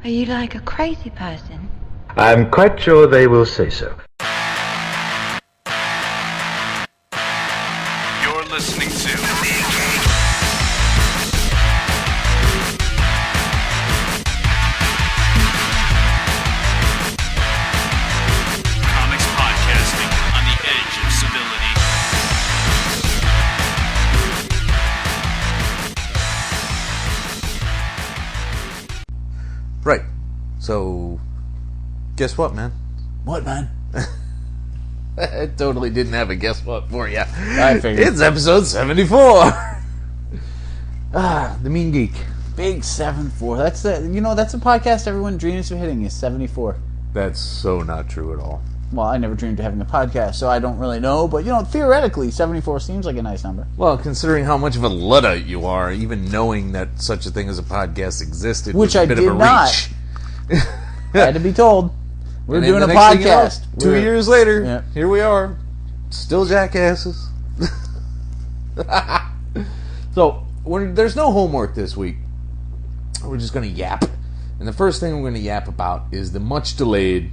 Are you like a crazy person? I'm quite sure they will say so. You're listening to Comics Podcasting on the edge of civility. Right. So, guess what, man? What, man? I totally didn't have a guess what for you. I figured. It's episode 74. The Mean Geek. Big 7-4. That's that's a podcast everyone dreams of hitting is 74. That's so not true at all. Well, I never dreamed of having a podcast, so I don't really know. But, theoretically, 74 seems like a nice number. Well, considering how much of a Luddite you are, even knowing that such a thing as a podcast existed Which was a I bit did of a not. reach. I had to be told. We're And doing then a the next thing you know, podcast. 2 years later, Yeah. here we are. Still jackasses. So, there's no homework this week. We're just going to yap. And the first thing we're going to yap about is the much delayed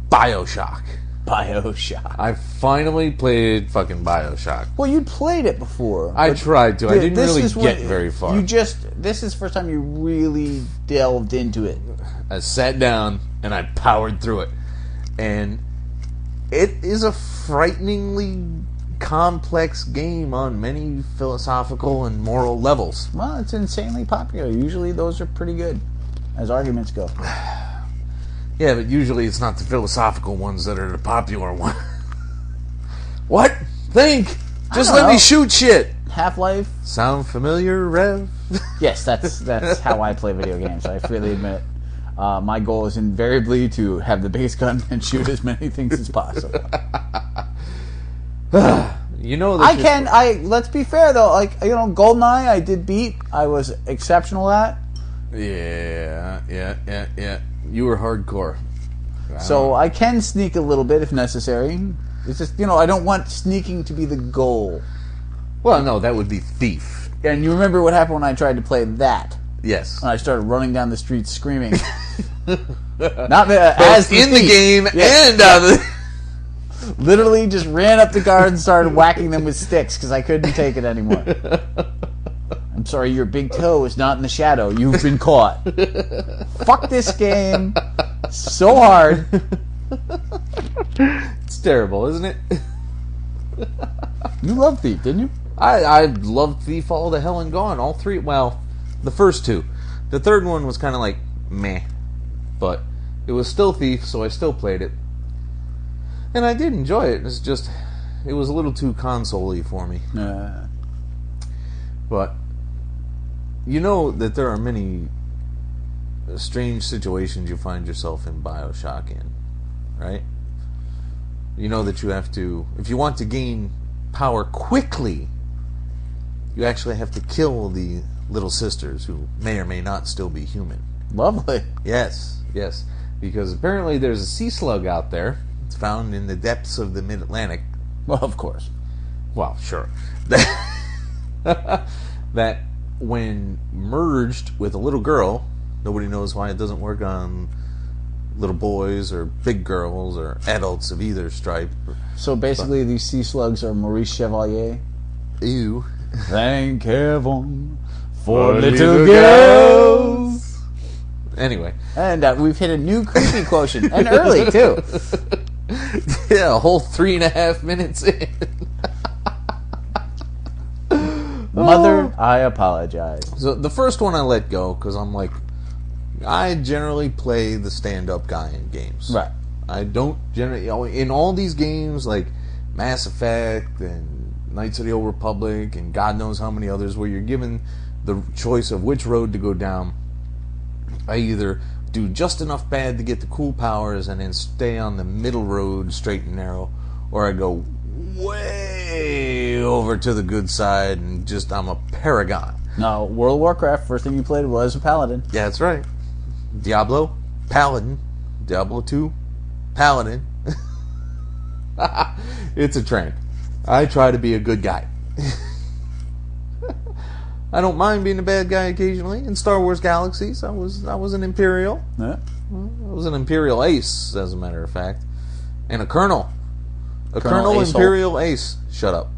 BioShock. BioShock. I finally played fucking BioShock. Well, you'd played it before. I but tried to. I didn't this really is get when very far. This is the first time you really delved into it. I sat down and I powered through it. And it is a frighteningly complex game on many philosophical and moral levels. Well, it's insanely popular. Usually those are pretty good, as arguments go. Yeah, but usually it's not the philosophical ones that are the popular ones. What? Think! Just let me shoot shit! Half-Life? Sound familiar, Rev? Yes, that's how I play video games. I freely admit it. My goal is invariably to have the base gun and shoot as many things as possible. You know that let's be fair though, GoldenEye I did beat. I was exceptional at. Yeah. You were hardcore. So I can sneak a little bit if necessary. It's just, I don't want sneaking to be the goal. Well, no, that would be thief. And you remember what happened when I tried to play that? Yes. When I started running down the street screaming. Not as in the game yes. and out of the... Literally just ran up to guards and started whacking them with sticks because I couldn't take it anymore. I'm sorry, your big toe is not in the shadow. You've been caught. Fuck this game. So hard. It's terrible, isn't it? You loved Thief, didn't you? I loved Thief all the hell and gone. All three, well, the first two. The third one was kind of like, meh. But it was still Thief, so I still played it. And I did enjoy it. It's just, it was a little too console-y for me. But, you know that there are many strange situations you find yourself in BioShock in, right? You know that you have to, if you want to gain power quickly, you actually have to kill the little sisters who may or may not still be human. Lovely. Yes. Because apparently there's a sea slug out there. It's found in the depths of the mid-Atlantic. Well, of course. Well, sure. That when merged with a little girl, nobody knows why it doesn't work on little boys or big girls or adults of either stripe. So basically these sea slugs are Maurice Chevalier. Ew. Thank heaven for little girls. Anyway. And we've hit a new creepy quotient. And early, too. Yeah, a whole 3.5 minutes in. Mother, I apologize. So the first one I let go because I'm like, I generally play the stand-up guy in games. Right. I don't generally... In all these games, like Mass Effect and Knights of the Old Republic and God knows how many others, where you're given the choice of which road to go down, I either do just enough bad to get the cool powers and then stay on the middle road, straight and narrow, or I go way over to the good side and just, I'm a paragon. No, World of Warcraft, first thing you played was a paladin. Yeah, that's right. Diablo, paladin. Diablo 2, paladin. It's a trend. I try to be a good guy. I don't mind being a bad guy occasionally. In Star Wars Galaxies, I was an Imperial. Yeah. I was an Imperial Ace, as a matter of fact. And a Colonel. A Colonel Colonel Ace-hole. Imperial Ace. Shut up.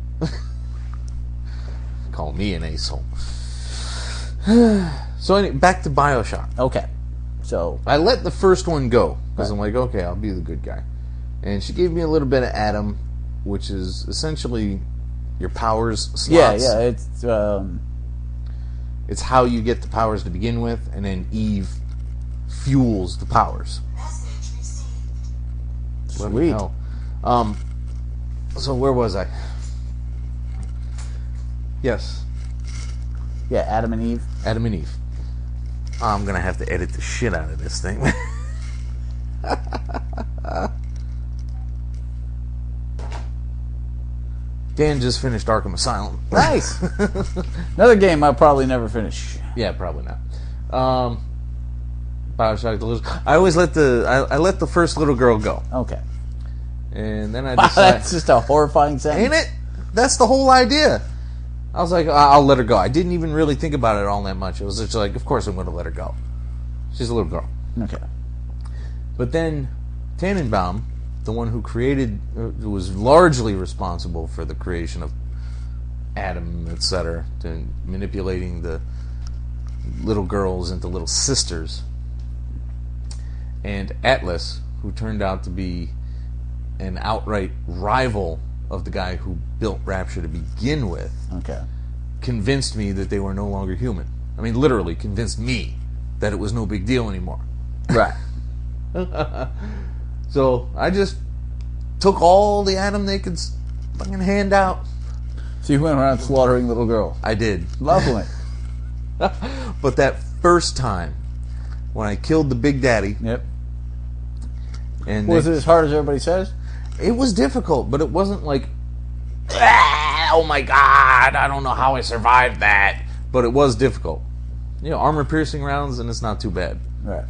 Call me an asshole. So anyway, back to BioShock. Okay. So, I let the first one go because I'm like, okay, I'll be the good guy. And she gave me a little bit of Adam, which is essentially your powers slots. yeah, It's how you get the powers to begin with, and then Eve fuels the powers. Bloody sweet. hell. So where was I? Yes, Yeah, Adam and Eve. Adam and Eve. I'm gonna have to edit the shit out of this thing. Dan just finished Arkham Asylum. Nice. Another game I'll probably never finish. Yeah, probably not. BioShock the little. I always let I let the first little girl go, Okay. and then I Wow, decided, that's just a horrifying sentence. ain't it? That's the whole idea. I was like, I'll let her go. I didn't even really think about it all that much. It was just like, of course I'm going to let her go. She's a little girl. Okay. But then Tannenbaum, the one who who was largely responsible for the creation of Adam, etc., to manipulating the little girls into little sisters, and Atlas, who turned out to be an outright rival of the guy who built Rapture to begin with, Okay. convinced me that they were no longer human. I mean, literally convinced me that it was no big deal anymore. Right. So I just took all the Adam they could fucking hand out. So you went around slaughtering little girls. I did. Lovely. But that first time, when I killed the Big Daddy, Yep. and Was it as hard as everybody says? it was difficult, but it wasn't like, oh my god, I don't know how I survived that. But it was difficult. You know, armor-piercing rounds, and it's not too bad. Right.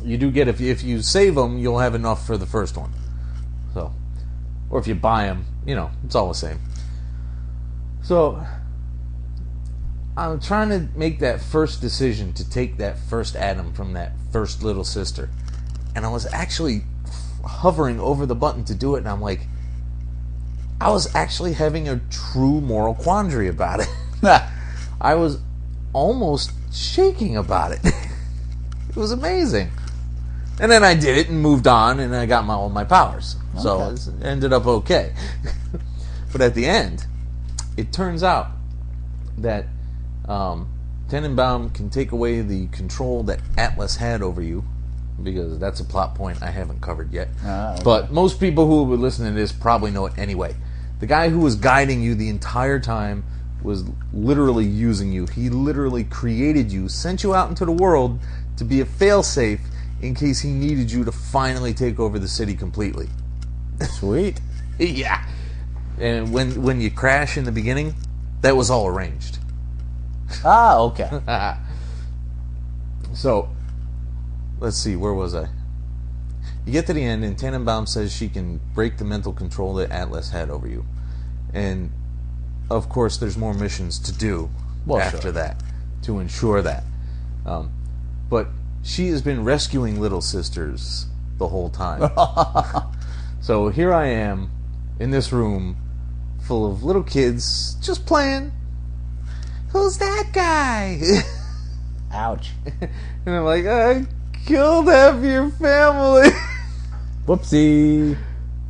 You do get, if you save them, you'll have enough for the first one. So, or if you buy them, you know, it's all the same. So, I'm trying to make that first decision to take that first Adam from that first little sister. And I was actually hovering over the button to do it, and I'm like, I was actually having a true moral quandary about it. I was almost shaking about it. It was amazing. And then I did it and moved on, and I got all my powers. So Okay. it ended up okay. But at the end, it turns out that Tenenbaum can take away the control that Atlas had over you, because that's a plot point I haven't covered yet. Okay. But most people who would listen to this probably know it anyway. The guy who was guiding you the entire time was literally using you. He literally created you, sent you out into the world to be a failsafe in case he needed you to finally take over the city completely. Sweet. Yeah. And when you crash in the beginning, that was all arranged. Ah, okay. So, let's see, where was I? You get to the end, and Tannenbaum says she can break the mental control that Atlas had over you. And, of course, there's more missions to do after sure. that to ensure that. But she has been rescuing little sisters the whole time. So here I am in this room full of little kids just playing. Who's that guy? Ouch. And I'm like, I killed half your family. Whoopsie.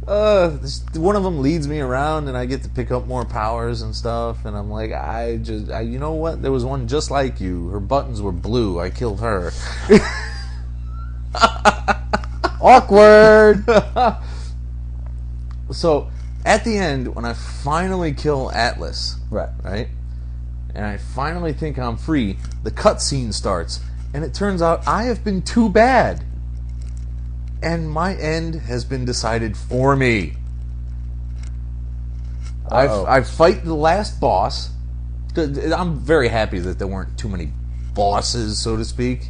One of them leads me around, and I get to pick up more powers and stuff. And I'm like, you know what? There was one just like you. Her buttons were blue. I killed her. Awkward. So at the end, when I finally kill Atlas, Right. and I finally think I'm free, the cutscene starts, and it turns out I have been too bad. And my end has been decided for me. I fight the last boss. I'm very happy that there weren't too many bosses, so to speak.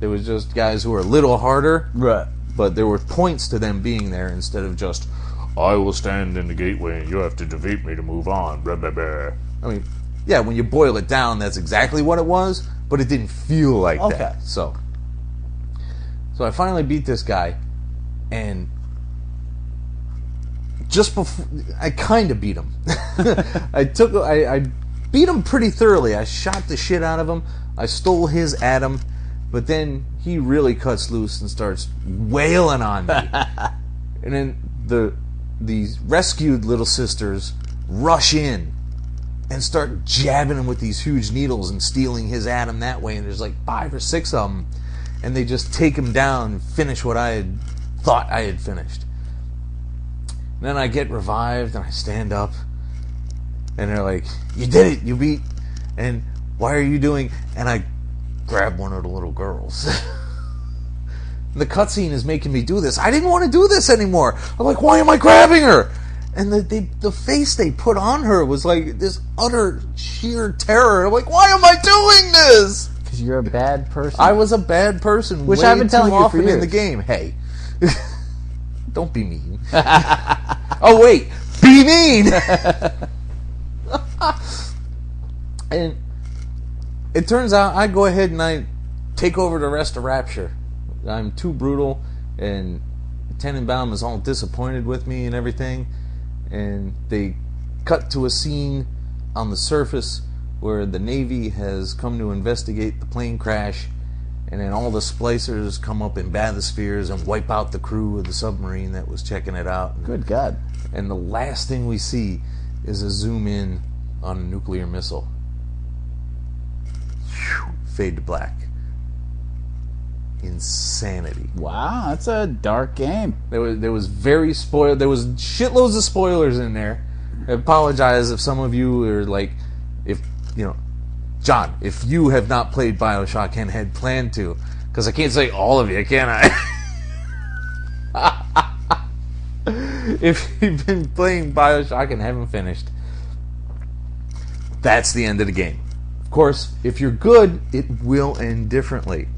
There was just guys who were a little harder. Right. But there were points to them being there instead of just, I will stand in the gateway and you have to defeat me to move on. Blah, blah, blah. I mean, yeah, when you boil it down, that's exactly what it was, but it didn't feel like that. So I finally beat this guy, and just before I kind of beat him, I beat him pretty thoroughly. I shot the shit out of him. I stole his Atom, but then he really cuts loose and starts wailing on me. And then these rescued little sisters rush in and start jabbing him with these huge needles and stealing his Atom that way. And there's like 5 or 6 of them, and they just take him down and finish what I had thought I had finished. And then I get revived and I stand up, and they're like, "You did it! You beat!" And why are you doing? And I grab one of the little girls. The cutscene is making me do this. I didn't want to do this anymore. I'm like, why am I grabbing her? And the face they put on her was like this utter sheer terror. I'm like, why am I doing this? Because you're a bad person. I was a bad person. Which way I've been telling too you for often years. in the game. Hey, don't be mean. Oh wait, be mean. And it turns out I go ahead and I take over the rest of Rapture. I'm too brutal, and Tenenbaum is all disappointed with me and everything. And they cut to a scene on the surface where the Navy has come to investigate the plane crash, and then all the splicers come up in bathyspheres and wipe out the crew of the submarine that was checking it out. Good God. And the last thing we see is a zoom in on a nuclear missile. Fade to black. Insanity. Wow, that's a dark game. There was very spoiled. There was shitloads of spoilers in there. I apologize if some of you are like, if you know, John, if you have not played BioShock and had planned to, because I can't say all of you, can I? If you've been playing BioShock and haven't finished, that's the end of the game. Of course, if you're good, it will end differently.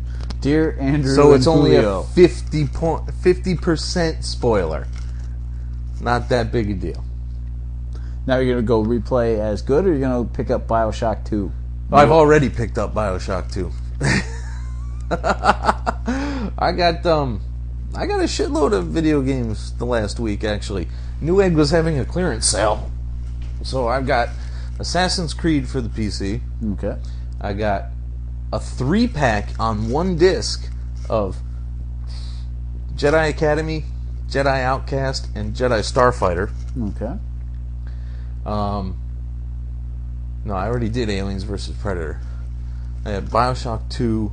Dear Andrew, So it's only Julio. a 50% spoiler. Not that big a deal. Now you're going to go replay as good, or you're going to pick up BioShock 2? I've already picked up BioShock 2. I got a shitload of video games the last week, actually. Newegg was having a clearance sale. So I've got Assassin's Creed for the PC. Okay. I got a 3-pack on one disc of Jedi Academy, Jedi Outcast, and Jedi Starfighter. Okay. No, I already did Aliens vs. Predator. I had BioShock 2.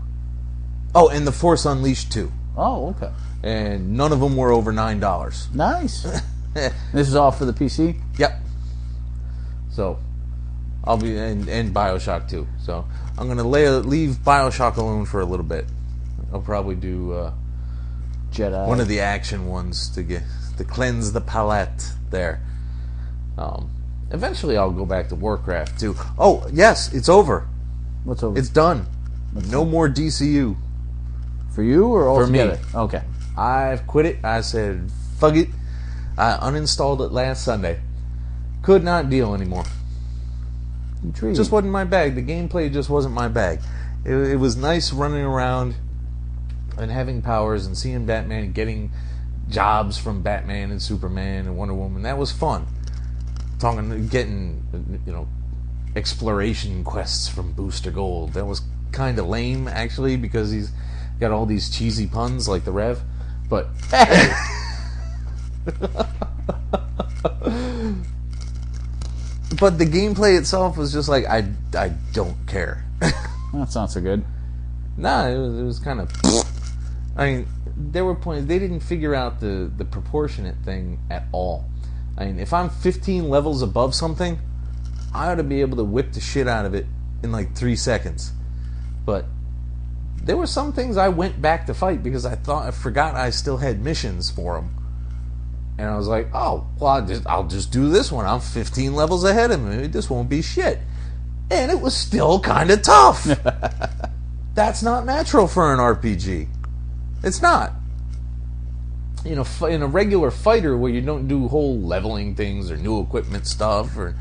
Oh, and The Force Unleashed 2. Oh, okay. And none of them were over $9. Nice. This is all for the PC? Yep. So, I'll be and BioShock 2. So, I'm gonna leave BioShock alone for a little bit. I'll probably do Jedi. one of the action ones to cleanse the palate there. Eventually, I'll go back to Warcraft 2. Oh, yes, it's over. What's over? It's done. No more DCU. For you or all For me. together? Okay. I've quit it. I said, fuck it. I uninstalled it last Sunday. Could not deal anymore. Intriguing. Just wasn't my bag. The gameplay just wasn't my bag. It was nice running around and having powers and seeing Batman getting jobs from Batman and Superman and Wonder Woman. That was fun. Getting, exploration quests from Booster Gold. That was kind of lame, actually, because he's got all these cheesy puns like the Rev. But but the gameplay itself was just like, I don't care. That's not so good. Nah, it was kind of. I mean, there were points they didn't figure out the proportionate thing at all. I mean, if I'm 15 levels above something, I ought to be able to whip the shit out of it in like 3 seconds. But there were some things I went back to fight because I forgot I still had missions for them. And I was like, oh, well, I'll just do this one. I'm 15 levels ahead of me. This won't be shit. And it was still kind of tough. That's not natural for an RPG. It's not. In a regular fighter where you don't do whole leveling things or new equipment stuff, or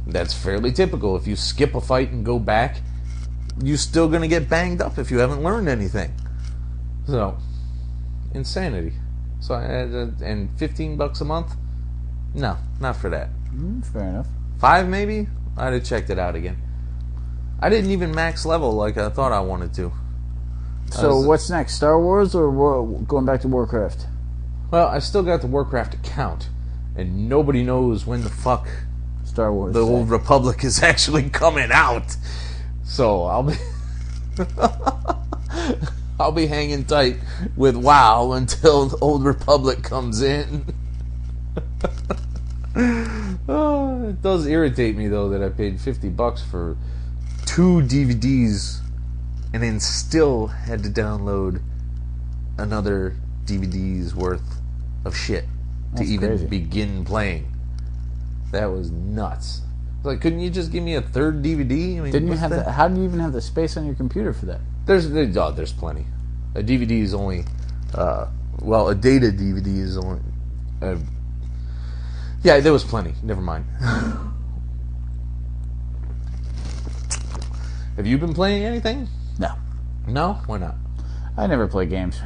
That's fairly typical. If you skip a fight and go back, you're still going to get banged up if you haven't learned anything. So, insanity. So, and $15 a month? No, not for that. Fair enough. $5 maybe? I'd have checked it out again. I didn't even max level like I thought I wanted to. So what's next? Star Wars or going back to Warcraft? Well, I still got the Warcraft account, and nobody knows when the fuck Star Wars. the Old Republic is actually coming out. So I'll be I'll be hanging tight with WoW until the Old Republic comes in. Oh, it does irritate me though that I paid $50 for 2 DVDs and then still had to download another DVD's worth of shit to That's even crazy. begin playing. That was nuts. Like, couldn't you just give me a third DVD? I mean, Didn't you what's have that? how do you even have the space on your computer for that? There's plenty. A DVD is only, a data DVD is only, yeah, there was plenty. Never mind. Have you been playing anything? No. No? Why not? I never play games.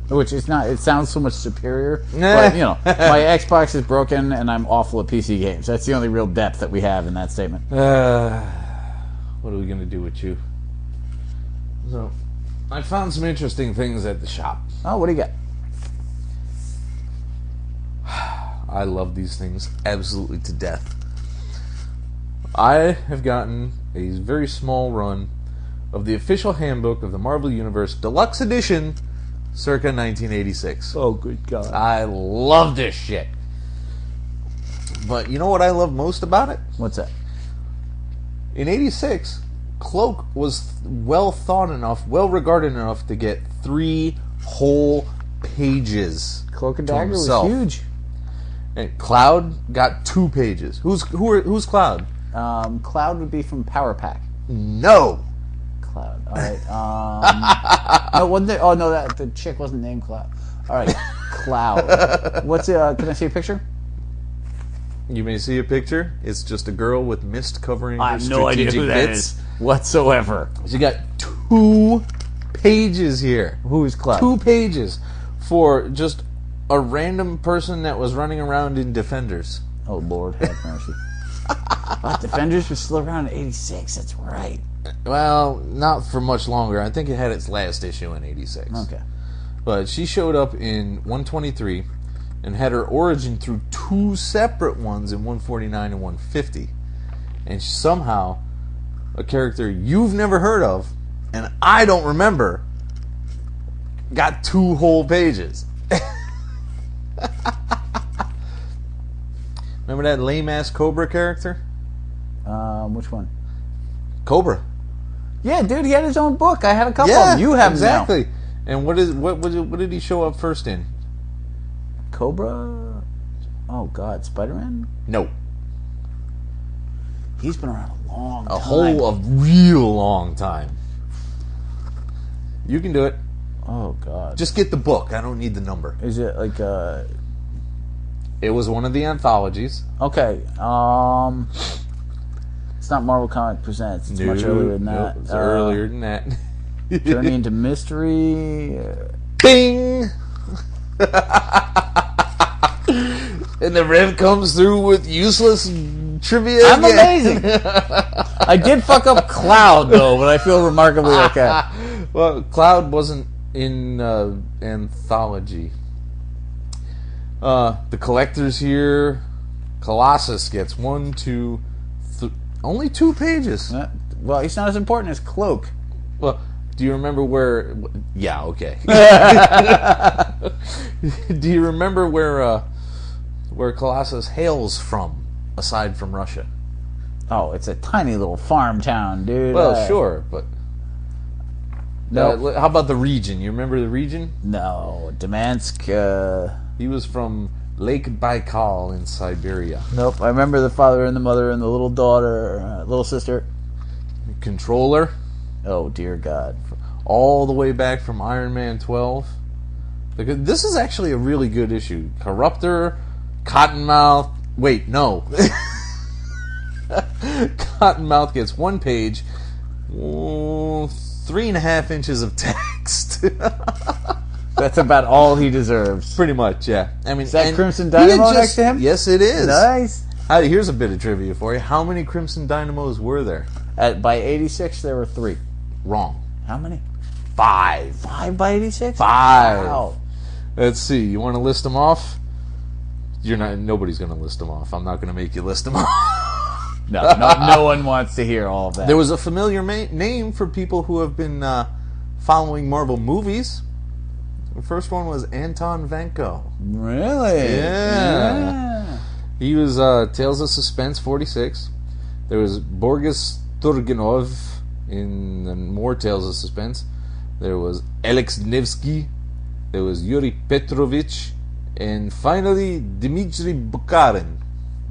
Which is not, it sounds so much superior. Nah. But, my Xbox is broken and I'm awful at PC games. That's the only real depth that we have in that statement. What are we going to do with you? So, I found some interesting things at the shop. Oh, what do you got? I love these things absolutely to death. I have gotten a very small run of the official handbook of the Marvel Universe Deluxe Edition circa 1986. Oh, good God. I love this shit. But you know what I love most about it? What's that? In 86, Cloak was well regarded enough to get 3 whole pages. Cloak and to Dagger was himself. huge. And Cloud got 2 pages. Who's Cloud? Cloud would be from Power Pack. No. Cloud. All right. No, wasn't there? Oh no, the chick wasn't named Cloud. All right, Cloud. What's Can I see a picture? You may see a picture. It's just a girl with mist covering her I have no idea strategic who that bits. is whatsoever. She got 2 pages here. Who is Cloud? 2 pages for just a random person that was running around in Defenders. Oh Lord, have mercy. Defenders was still around in '86. That's right. Well, not for much longer. I think it had its last issue in 86. Okay. But she showed up in 123 and had her origin through 2 separate ones in 149 and 150. And somehow, a character you've never heard of, and I don't remember, got 2 whole pages. Remember that lame-ass Cobra character? Which one? Cobra. Yeah, dude, he had his own book. I had a couple of them. You have exactly. them And what did he show up first in? now. Cobra? Oh, God, Spider-Man? No. He's been around a long time. A real long time. You can do it. Oh, God. Just get the book. I don't need the number. Is it like It was one of the anthologies. Okay, it's not Marvel Comic Presents. It's much earlier than that. It's earlier than that. Journey into Mystery. Bing! And the Rev comes through with useless trivia. I'm again. amazing. I did fuck up Cloud though, but I feel remarkably okay. Well, Cloud wasn't in anthology. The collectors here. Colossus gets 1, 2, only 2 pages. Well, he's not as important as Cloak. Well, do you remember where? Yeah, okay. Do you remember where Colossus hails from, aside from Russia? Oh, it's a tiny little farm town, dude. Well, sure, but no. how about the region? You remember the region? No, Damansk. He was from Lake Baikal in Siberia. Nope. I remember the father and the mother and the little daughter, little sister. Controller, Oh dear God. all the way back from Iron Man 12. This is actually a really good issue. Corruptor, Cottonmouth. Wait, no. Cottonmouth gets 1 page, 3.5 inches of text. That's about all he deserves. Pretty much, yeah. I mean, Is that and Crimson he had Dynamo next to him? Yes, it is. Nice. Here's a bit of trivia for you. How many Crimson Dynamos were there? By 86, there were 3. Wrong. How many? 5. 5 by 86? 5. Wow. Let's see. You want to list them off? Nobody's going to list them off. I'm not going to make you list them off. No one wants to hear all of that. There was a familiar name for people who have been following Marvel movies. The first one was Anton Vanko. Really? Yeah. He was Tales of Suspense 46. There was Borges Turgenov in more Tales of Suspense. There was Alex Nevsky. There was Yuri Petrovich. And finally, Dmitry Bukharin.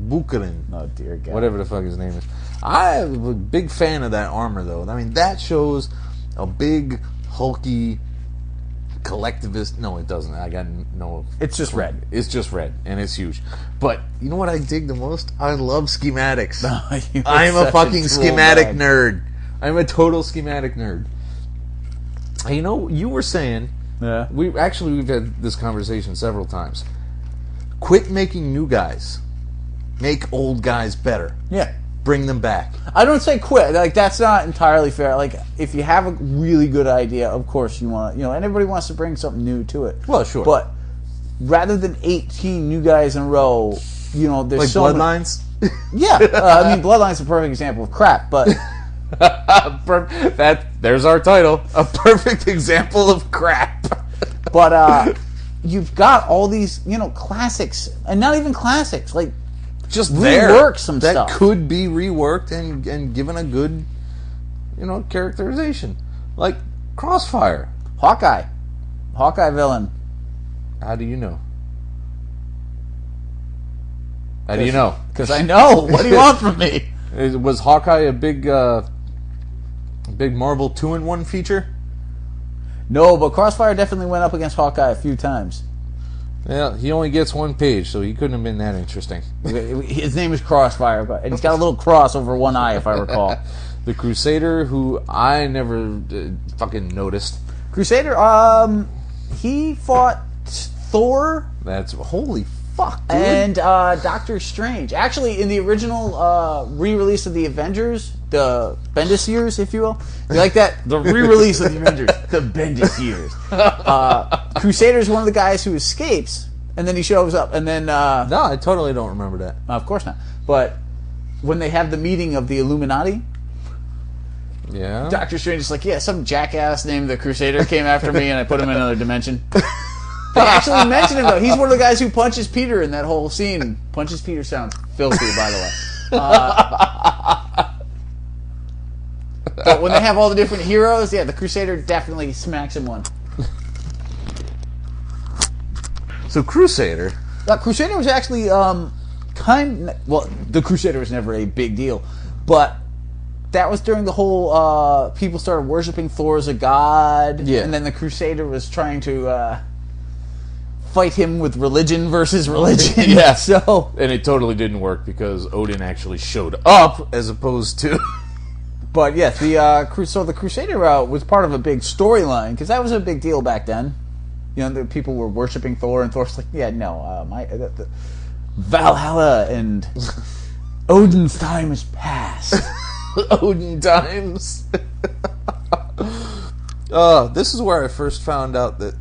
Oh, dear God. Whatever the fuck his name is. I'm a big fan of that armor, though. I mean, that shows a big, hulky, collectivist. No, it doesn't. I got no. It's just red. It's just red, and it's huge. But you know what I dig the most? I love schematics. I'm a fucking schematic nerd. I'm a total schematic nerd. You know, you were saying. Yeah. We've had this conversation several times. Quit making new guys. Make old guys better. Yeah. Bring them back. I don't say quit. Like, that's not entirely fair. Like, if you have a really good idea, of course you want, and everybody wants to bring something new to it. Well, sure. But rather than 18 new guys in a row, there's like so Bloodlines? Yeah. I mean, Bloodline's a perfect example of crap, but... There's our title. A perfect example of crap. But you've got all these, classics, and not even classics, like just rework some that stuff. Could be reworked and given a good, characterization. Like Crossfire. Hawkeye villain. How do you know? How do you know? Because I know. What do you want from me? Was Hawkeye a big Marvel 2-in-1 feature? No, but Crossfire definitely went up against Hawkeye a few times. Yeah, he only gets 1 page, so he couldn't have been that interesting. His name is Crossfire, and he's got a little cross over one eye, if I recall. The Crusader, who I never fucking noticed. Crusader, he fought Thor. That's holy fuck, dude. And Doctor Strange. Actually, in the original re-release of the Avengers, the Bendis years, if you will, you like that? The re-release of the Avengers, the Bendis years. Crusader is one of the guys who escapes, and then he shows up, and then... no, I totally don't remember that. Of course not. But when they have the meeting of the Illuminati... Yeah. Doctor Strange is like, yeah, some jackass named the Crusader came after me, and I put him in another dimension. They actually mention him, though. He's one of the guys who punches Peter in that whole scene. Punches Peter sounds filthy, by the way. But when they have all the different heroes, yeah, the Crusader definitely smacks him one. So Crusader... Crusader was actually the Crusader was never a big deal, but that was during the whole people started worshiping Thor as a god, and then the Crusader was trying to fight him with religion versus religion. Yeah. And it totally didn't work because Odin actually showed up as opposed to... But yes, the Crusader was part of a big storyline because that was a big deal back then. The people were worshiping Thor, and Thor's like, yeah, no, the Valhalla and Odin's time is past. Odin times. This is where I first found out that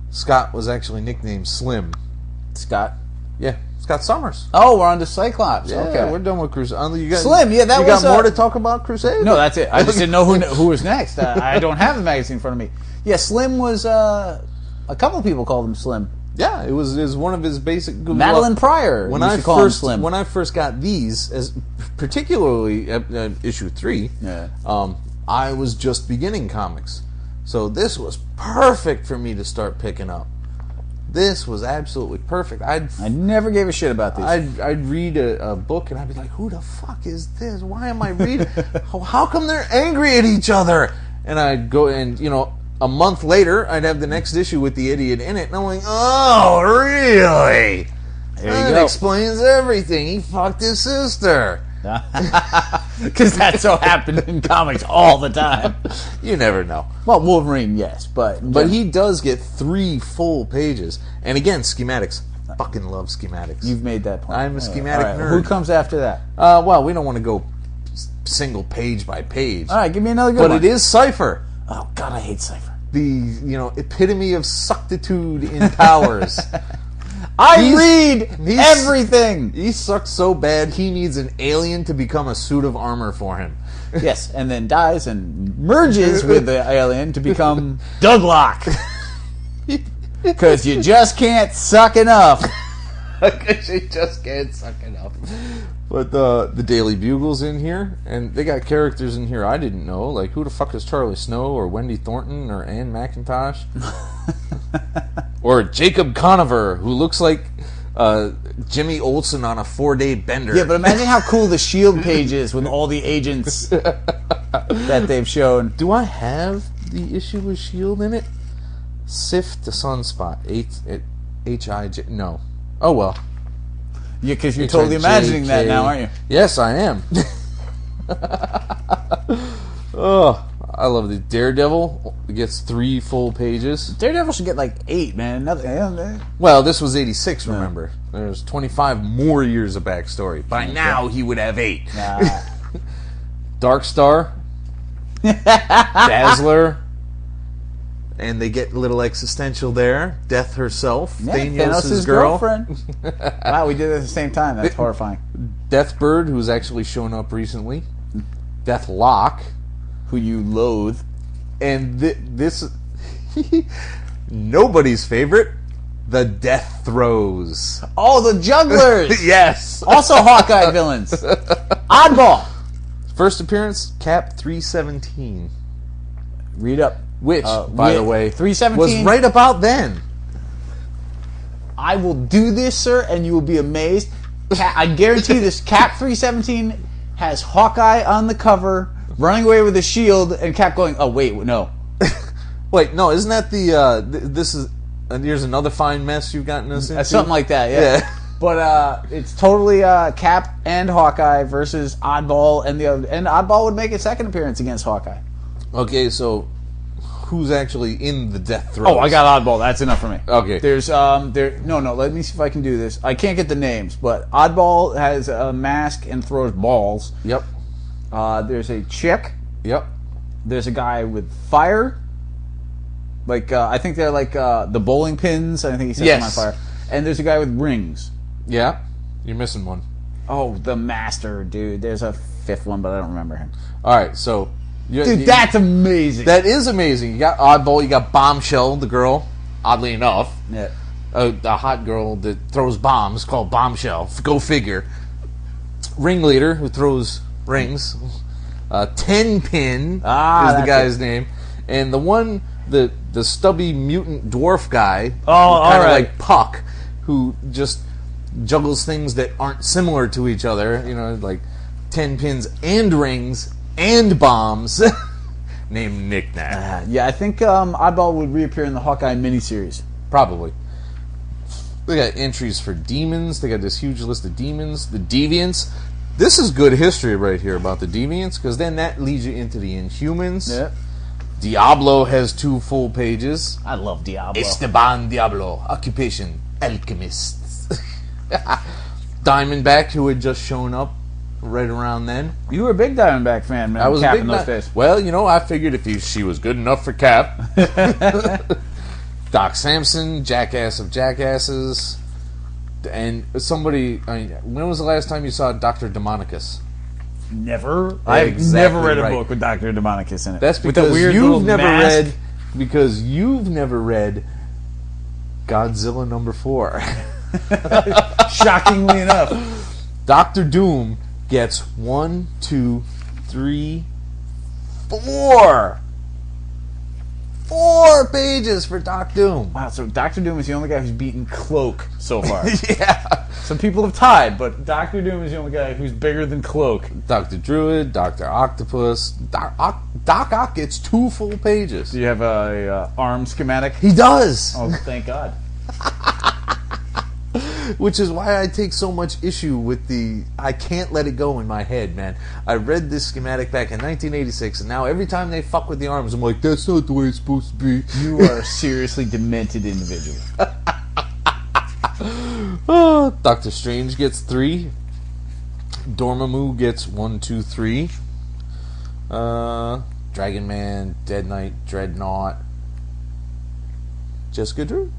Scott was actually nicknamed Slim. Scott? Yeah, Scott Summers. Oh, we're on to Cyclops. Yeah, okay, we're done with Crusader. Slim, yeah, that you was... got more to talk about Crusader? No, that's it. I just didn't know who was next. I don't have the magazine in front of me. Yeah, Slim was... a couple of people called him Slim. Yeah, it was one of his basic... Madeline Pryor when I first got these, as particularly issue 3, I was just beginning comics. So this was perfect for me to start picking up. This was absolutely perfect. I never gave a shit about these. I'd read a book and I'd be like, who the fuck is this? Why am I reading? How come they're angry at each other? And I'd go and, a month later, I'd have the next issue with the idiot in it, and I'm like, oh, really? That explains everything. He fucked his sister. Because that so happened in comics all the time. You never know. Well, Wolverine, yes, but he does get 3 full pages. And again, schematics. Fucking love schematics. You've made that point. I'm a schematic nerd. Who comes after that? Well, we don't want to go single page by page. All right, give me another good but one. But it is Cypher. Oh, God, I hate Cypher. The, epitome of suctitude in powers. I read everything. He sucks so bad, he needs an alien to become a suit of armor for him. Yes, and then dies and merges with the alien to become Douglock. Because you just can't suck enough. Because you just can't suck enough. But the Daily Bugle's in here, and they got characters in here I didn't know. Like, who the fuck is Charlie Snow, or Wendy Thornton, or Anne McIntosh? Or Jacob Conover, who looks like Jimmy Olsen on a 4-day bender. Yeah, but imagine how cool the S.H.I.E.L.D. page is with all the agents that they've shown. Do I have the issue with S.H.I.E.L.D. in it? Sif to Sunspot. H-I-J... No. Oh, well. Yeah, because you're totally imagining that now, aren't you? Yes, I am. Oh, I love the Daredevil. It gets 3 full pages. Daredevil should get like 8, man. Well, this was 86, remember. There's 25 more years of backstory. By now, he would have 8. Dark Star. Dazzler. And they get a little existential there. Death herself. Yeah, Thanos' girlfriend. Wow, we did it at the same time. That's horrifying. Deathbird, who's actually shown up recently. Deathlock, who you loathe. And this... nobody's favorite. The Death Throes. Oh, the Jugglers! Yes! Also Hawkeye villains. Oddball. First appearance, Cap 317. Read up. Which, by the way, 317 was right about then. I will do this, sir, and you will be amazed. I guarantee this. Cap 317 has Hawkeye on the cover, running away with a shield, and Cap going, "Oh wait, no." Wait, no, isn't that the? This is. Here's another fine mess you've gotten us into. Something like that, yeah. But it's totally Cap and Hawkeye versus Oddball, and the other, and Oddball would make a second appearance against Hawkeye. Okay, so. Who's actually in the Death Throes? Oh, I got Oddball. That's enough for me. Okay. There's no. Let me see if I can do this. I can't get the names, but Oddball has a mask and throws balls. Yep. There's a chick. Yep. There's a guy with fire. Like I think they're like the bowling pins. I think he sets them on fire. And there's a guy with rings. Yeah. You're missing one. Oh, the Master, dude. There's a 5th one, but I don't remember him. All right, so. Dude, that's amazing. That is amazing. You got Oddball, you got Bombshell, the girl, oddly enough. Yeah. A hot girl that throws bombs called Bombshell. Go figure. Ringleader, who throws rings. Tenpin is the guy's name. And the one, the stubby mutant dwarf guy, kind of like Puck, who just juggles things that aren't similar to each other. You know, like 10 pins and rings and bombs. Named Nick Nack. Yeah, I think Oddball would reappear in the Hawkeye miniseries. Probably. They got entries for demons. They got this huge list of demons. The Deviants. This is good history right here about the Deviants, because then that leads you into the Inhumans. Yeah. Diablo has 2 full pages. I love Diablo. Esteban Diablo. Occupation, alchemist. Diamondback, who had just shown up right around then. You were a big Diamondback fan, man. I was Cap a big in those days. Well, you know, I figured if she was good enough for Cap. Doc Samson, Jackass of Jackasses, and somebody. I mean, when was the last time you saw Dr. Demonicus? Never. Yeah, I've exactly never read a right. book with Dr. Demonicus in it. That's with because the weird you've never mask. read. Because you've never read Godzilla #4. Shockingly enough, Doctor Doom gets 1, 2, 3, 4. 4 pages for Doc Doom. wow. So Doctor Doom is the only guy who's beaten Cloak so far. Yeah. Some people have tied, but Doctor Doom is the only guy who's bigger than Cloak. Dr. Druid, Dr. Octopus. Doc Ock gets 2 full pages. Do you have a arm schematic? He does. Oh, thank God. Which is why I take so much issue with the... I can't let it go in my head, man. I read this schematic back in 1986, and now every time they fuck with the arms, I'm like, that's not the way it's supposed to be. You are a seriously demented individual. Doctor Strange gets 3. Dormammu gets 1, 2, 3. Dragon Man, Dead Knight, Dreadnought. Jessica Drew.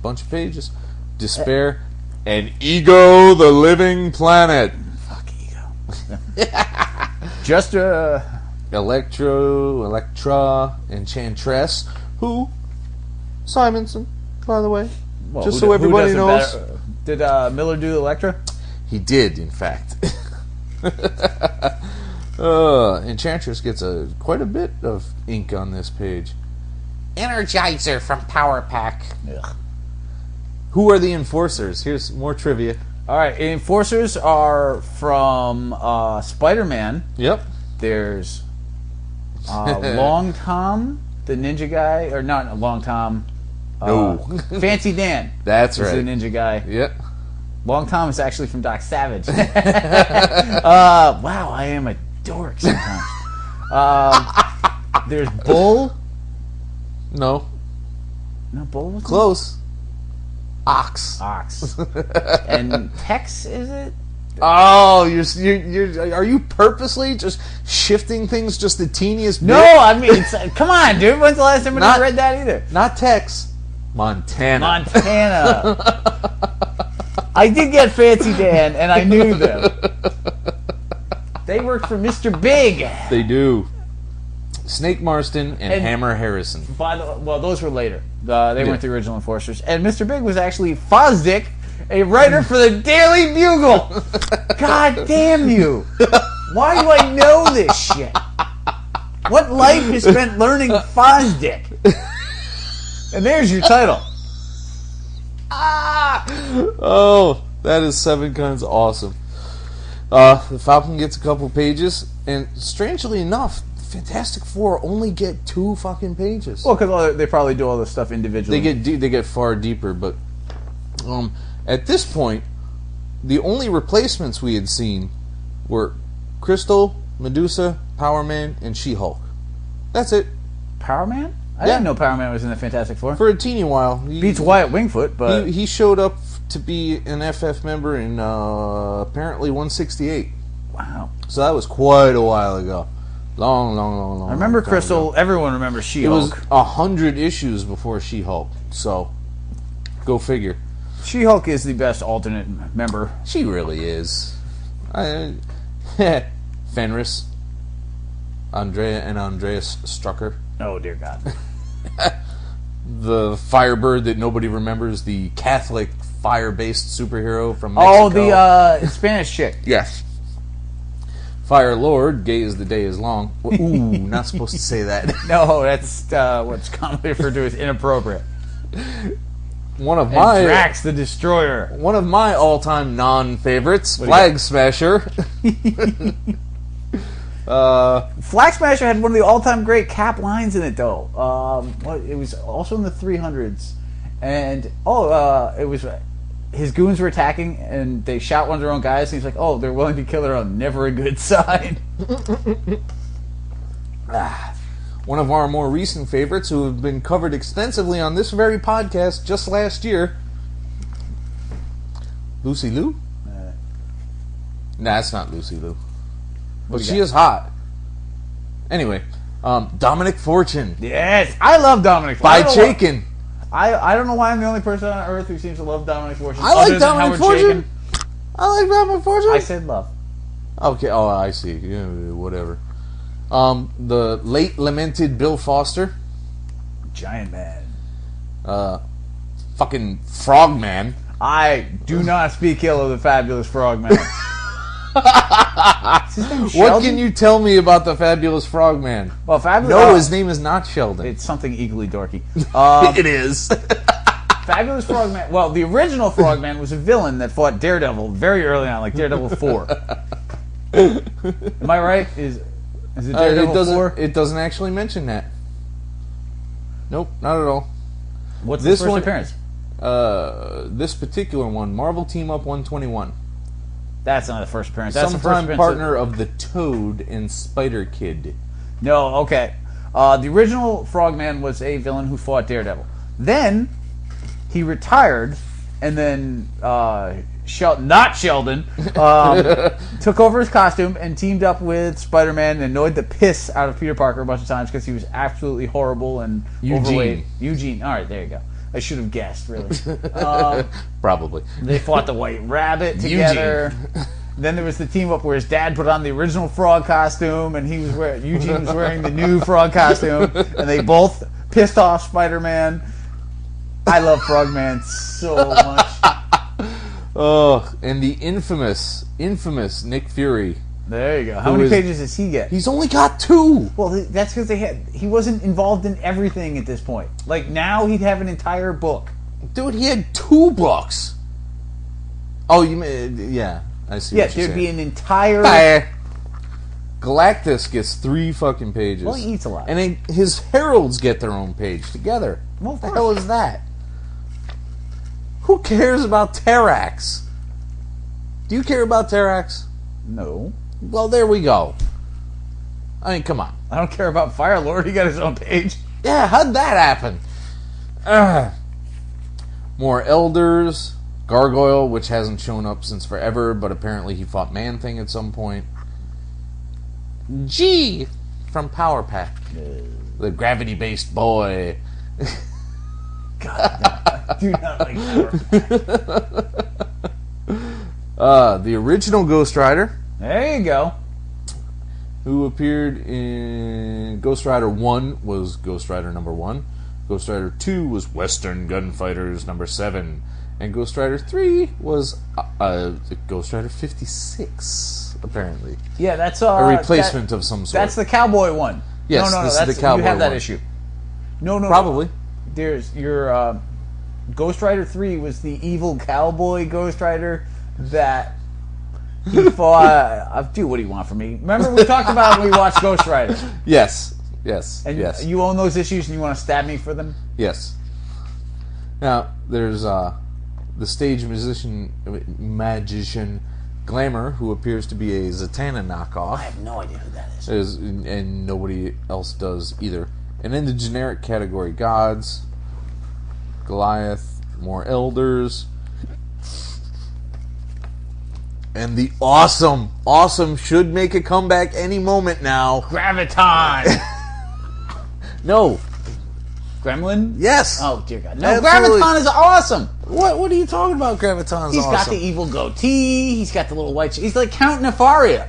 Bunch of pages. Despair and Ego, the Living Planet. Fuck Ego. Just Electra, Enchantress, who Simonson, by the way. well, just who so everybody knows. better? Did Miller do Electra? He did, in fact. Enchantress gets quite a bit of ink on this page. Energizer from Power Pack. Ugh. Who are the enforcers? Here's more trivia. All right, enforcers are from Spider-Man. Yep. There's Long Tom, the ninja guy, or not Long Tom. No. Fancy Dan. That's is right. the ninja guy. Yep. Long Tom is actually from Doc Savage. Wow, I am a dork sometimes. There's Bull. No. No, Bull was Close. Ox. Ox. And Tex, is it? Oh, you're are you purposely just shifting things just the teeniest bit? No, I mean, come on, dude. When's the last time I read that either? Not Tex. Montana. Montana. I did get Fancy Dan, and I knew them. They worked for Mr. Big. They do. Snake Marston and Hammer Harrison. Well, those were later. They weren't the original enforcers. And Mr. Big was actually Fosdick, a writer for the Daily Bugle. God damn you. Why do I know this shit? What life is spent learning Fosdick? And there's your title. Oh, that is 7 Guns awesome. The Falcon gets a couple pages, and strangely enough, Fantastic Four only get 2 fucking pages. Well, because they probably do all this stuff individually. They get far deeper, but at this point, the only replacements we had seen were Crystal, Medusa, Power Man, and She-Hulk. That's it. Power Man? I didn't know Power Man was in the Fantastic Four. For a teeny while. Beats Wyatt Wingfoot, but... He showed up to be an FF member in apparently 168. Wow. So that was quite a while ago. Long. I remember time Crystal. ago. Everyone remembers She-Hulk. It was 100 issues before She-Hulk. So, go figure. She-Hulk is the best alternate member. She really is. Fenris. Andrea and Andreas Strucker. Oh, dear God. The Firebird that nobody remembers, the Catholic fire-based superhero from Mexico. Oh, the Spanish chick. Yes. Fire Lord, gay as the day is long. Ooh, not supposed to say that. No, that's what's commonly referred to as inappropriate. One of And Drax the Destroyer. One of my all-time non-favorites, Flag Smasher. Flag Smasher had one of the all-time great Cap lines in it, though. It was also in the 300s, and it was his goons were attacking, and they shot one of their own guys. And he's like, "Oh, they're willing to kill their own. Never a good sign." One of our more recent favorites, who have been covered extensively on this very podcast just last year, Lucy Liu. Nah, it's not Lucy Liu. But she is hot. Anyway, Dominic Fortune. Yes, I love Dominic By Fortune. Chaikin. I don't know why I'm the only person on earth who seems to love Dominic Fortune. I like Dominic Fortune. I like Dominic Fortune. I said love. Okay, oh, I see. Yeah, whatever. The late lamented Bill Foster. Giant Man. Fucking Frogman. I do not speak ill of the fabulous Frogman. What can you tell me about the fabulous Frogman? Well, his name is not Sheldon. It's something equally dorky. It is. Fabulous Frogman. Well, the original Frogman was a villain that fought Daredevil very early on, like Daredevil 4. Am I right? Is it Daredevil 4? It doesn't actually mention that. Nope, not at all. What's this first appearance? This particular one, Marvel Team Up 121. That's not the first appearance. That's the first Sometime appearance partner of the Toad and Spider Kid. No, okay. The original Frogman was a villain who fought Daredevil. Then he retired, and then not Sheldon took over his costume and teamed up with Spider-Man and annoyed the piss out of Peter Parker a bunch of times because he was absolutely horrible and overweight. Eugene. All right, there you go. I should have guessed, really. Probably. They fought the White Rabbit together. Then there was the team up where his dad put on the original frog costume, and Eugene was wearing the new frog costume, and they both pissed off Spider-Man. I love Frogman so much. Oh, and the infamous Nick Fury. There you go. How many pages does he get? He's only got 2. Well, that's because he wasn't involved in everything at this point. Like, now he'd have an entire book. Dude, he had 2 books. Oh, you mean, yeah, I see Yeah, what you're there'd saying. be an entire... Galactus gets 3 fucking pages. Well, he eats a lot. And then his heralds get their own page together. Well, of what the course. hell is that? Who cares about Terrax? Do you care about Terrax? No. Well, there we go. I mean, come on. I don't care about Firelord. He got his own page. Yeah, how'd that happen? More Elders. Gargoyle, which hasn't shown up since forever, but apparently he fought Man-Thing at some point. G from Power Pack. The gravity-based boy. God, I do not like Power. The original Ghost Rider, There you go. who appeared in Ghost Rider 1 was Ghost Rider number 1. Ghost Rider 2 was Western Gunfighters number 7. And Ghost Rider 3 was Ghost Rider 56, apparently. Yeah, that's A replacement of some sort. That's the cowboy one. Yes, no, this is that's, the cowboy you have that one. issue. No, Probably. There's your Ghost Rider 3 was the evil cowboy Ghost Rider that he fought. Dude, what do you want from me? Remember we talked about when we watched Ghost Rider. Yes. And yes. you own those issues and you want to stab me for them? Yes. Now, there's the stage magician Glamour, who appears to be a Zatanna knockoff. I have no idea who that is. And nobody else does either. And in the generic category, Gods, Goliath, more Elders, and the awesome should make a comeback any moment now. Graviton! No. Gremlin? Yes. Oh, dear God. No, Absolutely. Graviton is awesome! What are you talking about? Graviton's He's awesome. got the evil goatee, he's got the little white... He's like Count Nefaria.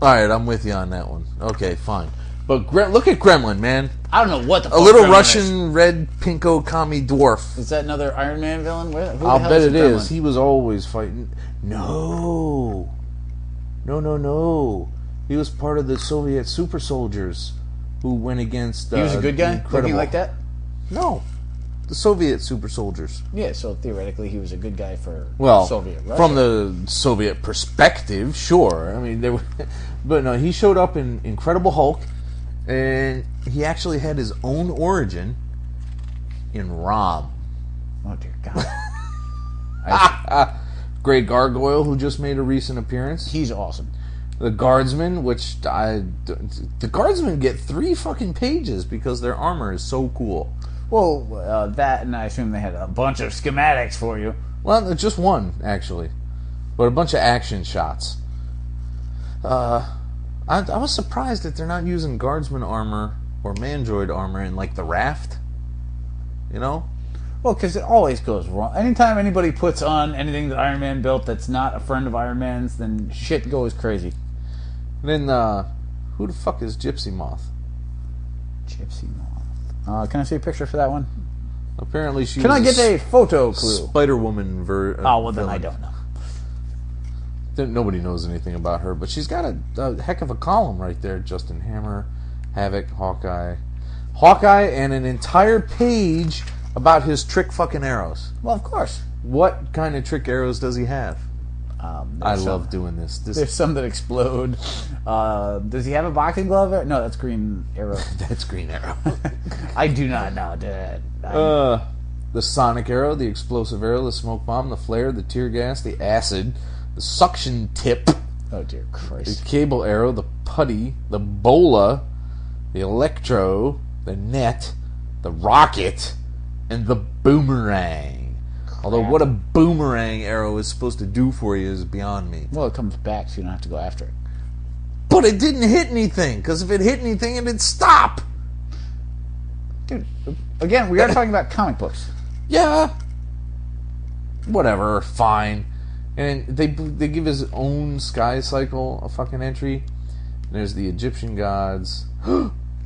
Alright, I'm with you on that one. Okay, fine. But look at Gremlin, man. I don't know what the fuck A little Gremlin Russian red pinko commie dwarf. Is that another Iron Man villain? Who the I'll hell bet is it Gremlin? is. He was always fighting. No. He was part of the Soviet super soldiers who went against. He was a good guy? Incredible. Looking like that? No. The Soviet super soldiers. Yeah, so theoretically he was a good guy for Well, Soviet Russia. from the Soviet perspective, sure. I mean, but no, he showed up in Incredible Hulk, and he actually had his own origin in Rom. Oh, dear God. Grey Gargoyle, who just made a recent appearance. He's awesome. The Guardsmen, the Guardsmen get 3 fucking pages because their armor is so cool. Well, that, and I assume they had a bunch of schematics for you. Well, just one, actually. But a bunch of action shots. I was surprised that they're not using Guardsman armor or Mandroid armor in, like, the Raft. You know? Well, because it always goes wrong. Anytime anybody puts on anything that Iron Man built that's not a friend of Iron Man's, then shit goes crazy. And then, who the fuck is Gypsy Moth? Gypsy Moth. Can I see a picture for that one? Apparently she Can I was get a photo clue? Spider-Woman Oh, well, then I don't know. Nobody knows anything about her, but she's got a heck of a column right there. Justin Hammer, Havoc, Hawkeye, and an entire page about his trick fucking arrows. Well, of course. What kind of trick arrows does he have? I love doing this. There's some that explode. Does he have a boxing glove? No, that's Green Arrow. That's Green Arrow. I do not know, Dad. the sonic arrow, the explosive arrow, the smoke bomb, the flare, the tear gas, the acid, the suction tip, Oh dear the Christ. cable arrow, the putty, the bola, the electro, the net, the rocket, and the boomerang. Although what a boomerang arrow is supposed to do for you is beyond me. Well, it comes back, so you don't have to go after it. But it didn't hit anything, because if it hit anything, it'd stop. Dude, again, we are talking about comic books. Yeah. Whatever, fine. And they give his own Sky Cycle a fucking entry. There's the Egyptian gods.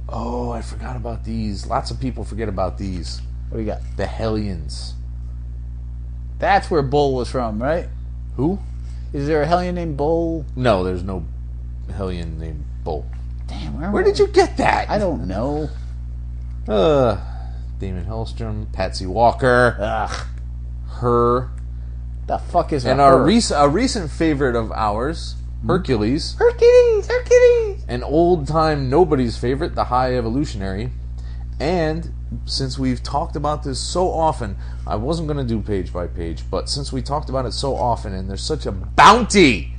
Oh, I forgot about these. Lots of people forget about these. What do you got? The Hellions. That's where Bull was from, right? Who? Is there a Hellion named Bull? No, there's no Hellion named Bull. Damn, Where did you get that? I don't know. Damon Hellstrom, Patsy Walker, Ugh. her, The fuck is and a our her? a recent favorite of ours, Hercules, Hercules! an old time nobody's favorite, the High Evolutionary, and since we've talked about this so often, I wasn't going to do page by page, but since we talked about it so often, and there's such a bounty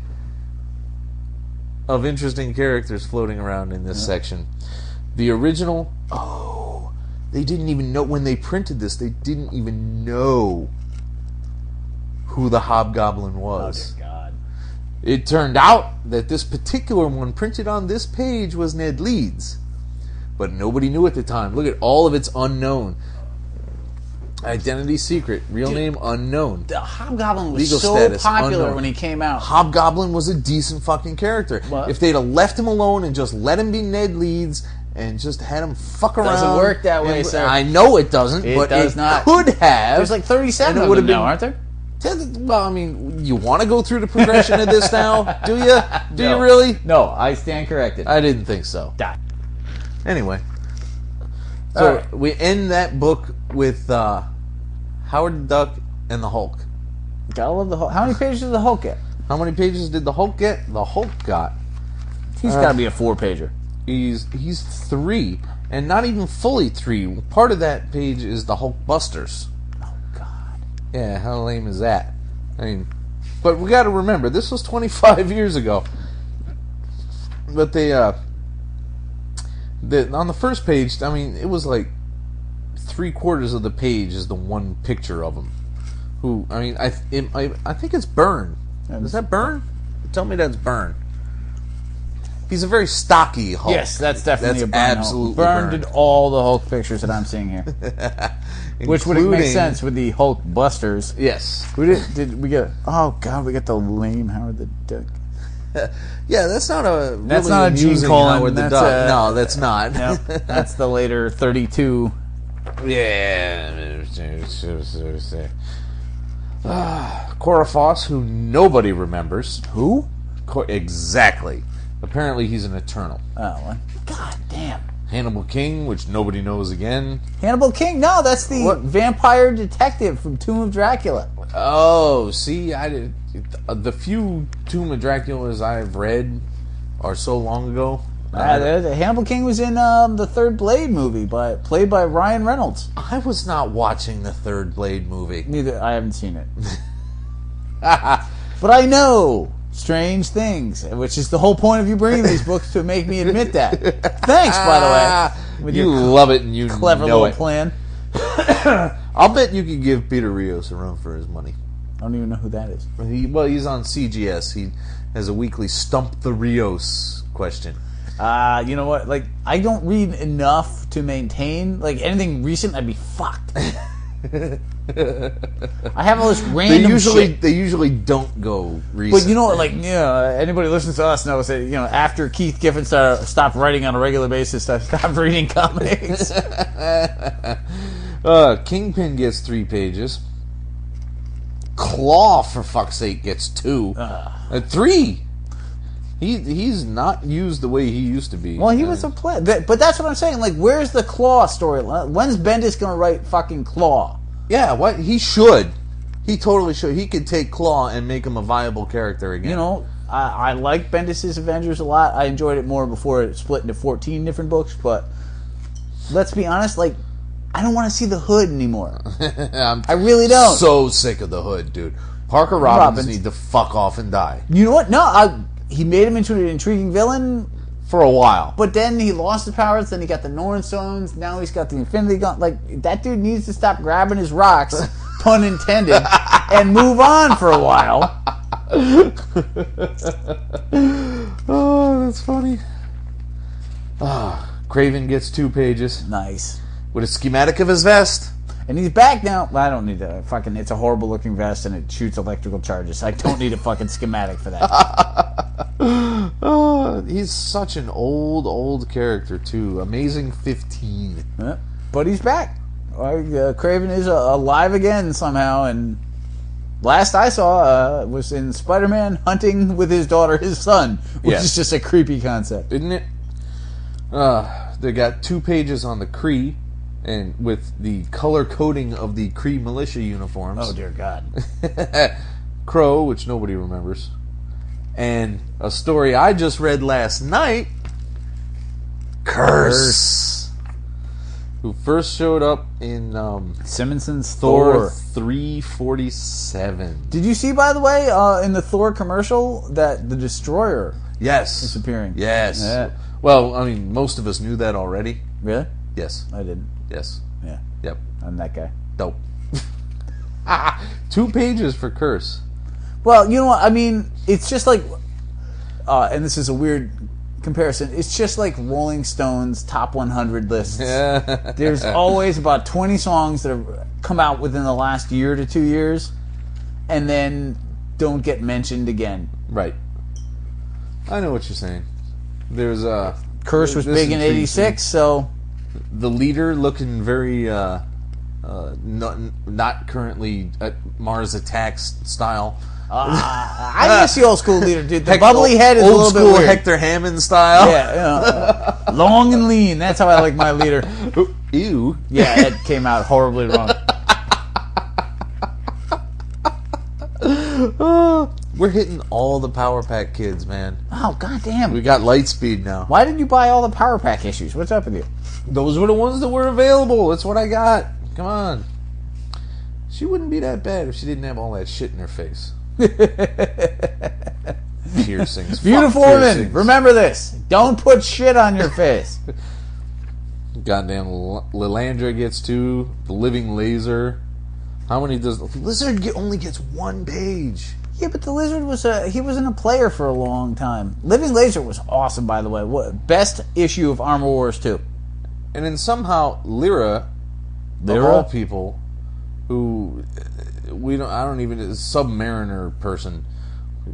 of interesting characters floating around in this section, the original. Oh, they didn't even know when they printed this. They didn't even know who the Hobgoblin was. Oh, dear God. It turned out that this particular one printed on this page was Ned Leeds. But nobody knew at the time. Look at all of its unknown. Identity secret. Real name unknown. The Hobgoblin was Legal so status, popular unknown. when he came out. Hobgoblin was a decent fucking character. What? If they'd have left him alone and just let him be Ned Leeds and just had him fuck around. Doesn't work that way, sir. I know it doesn't, It but does it not. could have. There's like 37 and it of would them have now, been- aren't there? Well, I mean, you want to go through the progression of this now? Do you? Do No. you really? No, I stand corrected. I didn't think so. Die. Anyway. So All right. we end that book with Howard the Duck and the Hulk. Gotta love the Hulk. How many pages did the Hulk get? How many pages did the Hulk get? The Hulk got. He's gotta be a 4-pager. He's 3, and not even fully 3. Part of that page is the Hulk Busters. Oh, God. Yeah, how lame is that? I mean, but we got to remember this was 25 years ago. But they on the first page, I mean, it was like 3/4 of the page is the one picture of him. Who, I mean, I think it's Byrne. Is that Byrne? Tell me that's Byrne. He's a very stocky Hulk. Yes, that's definitely That's a Byrne. absolutely Byrne Byrne. did all the Hulk pictures that I'm seeing here. Which would make Including- sense with the Hulk Busters. Yes. We did we get? Oh God, we got the lame Howard the Duck. Yeah, that's not a. That's really not a Gene amusing Colan, Howard the that's Duck. a- No, that's not. No, that's the later 32. Yeah. Cora Foss, who nobody remembers. Who? Exactly. Apparently, he's an Eternal. Oh, well, God damn. Hannibal King, which nobody knows again. Hannibal King? No, that's the What? vampire detective from Tomb of Dracula. Oh, see, I did. The few Tomb of Draculas I've read are so long ago. Hannibal King was in the third Blade movie, played by Ryan Reynolds. I was not watching the third Blade movie. Neither, I haven't seen it. But I know strange things, which is the whole point of you bringing these books, to make me admit that. Thanks, by the way. With You your love it and you clever know little it. plan. I'll bet you could give Peter Rios a run for his money. I don't even know who that is. He's on CGS. He has a weekly Stump the Rios question. You know what? Like, I don't read enough to maintain. Like, anything recent, I'd be fucked. I have all this random shit. They usually don't go recent. But you know what? Like, anybody who listens to us knows that, after Keith Giffen stopped writing on a regular basis, I stopped reading comics. Kingpin gets 3 pages. Claw, for fuck's sake, gets 2. 3. He's not used the way he used to be. Well, he was a play. But that's what I'm saying. Like, where's the Claw storyline? When's Bendis going to write fucking Claw? Yeah, what? He should. He totally should. He could take Claw and make him a viable character again. I like Bendis' Avengers a lot. I enjoyed it more before it split into 14 different books. But let's be honest, like, I don't want to see the Hood anymore. I'm I really don't. so sick of the Hood, dude. Parker Robbins need to fuck off and die. You know what? No, he made him into an intriguing villain For a while. but then he lost his powers. Then he got the Norn Stones. Now he's got the Infinity Gauntlet. Like, that dude needs to stop grabbing his rocks, pun intended, and move on for a while. Oh, that's funny. Craven gets 2 pages Nice. with a schematic of his vest. And he's back now. Well, I don't need to fucking... It's a horrible looking vest and it shoots electrical charges. I don't need a fucking schematic for that. Oh, he's such an old character, too. Amazing 15. Yeah. But he's back. Craven is alive again somehow. And last I saw was in Spider-Man hunting with his daughter, his son. Which is just a creepy concept. Isn't it? They got 2 pages on the Kree. And with the color coding of the Kree militia uniforms. Oh, dear God. Crow, which nobody remembers. And a story I just read last night. Curse. Who first showed up in Simonson's Thor Thor. 347. Did you see, by the way, in the Thor commercial, that the Destroyer Yes. is appearing? Yes. Yeah. Well, I mean, most of us knew that already. Really? Yes. I didn't. Yes. Yeah. Yep. I'm that guy. Dope. 2 pages for Curse. Well, you know what? I mean, it's just like, and this is a weird comparison, it's just like Rolling Stone's top 100 lists. There's always about 20 songs that have come out within the last year to 2 years, and then don't get mentioned again. Right. I know what you're saying. There's Curse was this big in intrigues me. '86, so... The leader looking very not currently at Mars Attacks style. I miss the old school leader, dude. The bubbly head is a old little bit school weird. Hector Hammond style. Yeah, long and lean. That's how I like my leader. Ew. Yeah, it came out horribly wrong. We're hitting all the Power Pack kids, man. Oh, goddamn. We got Lightspeed now. Why did you buy all the Power Pack issues? What's up with you? Those were the ones that were available. That's what I got. Come on. She wouldn't be that bad if she didn't have all that shit in her face. Piercings. Beautiful Fuck women, piercings. remember this. Don't put shit on your face. Goddamn Lilandra gets 2. The Living Laser. How many does... Lizard only gets 1 page. Yeah, but the Lizard he wasn't a player for a long time. Living Laser was awesome, by the way. Best issue of Armor Wars 2. And then somehow Lyra, of all people, who I don't even, Submariner person,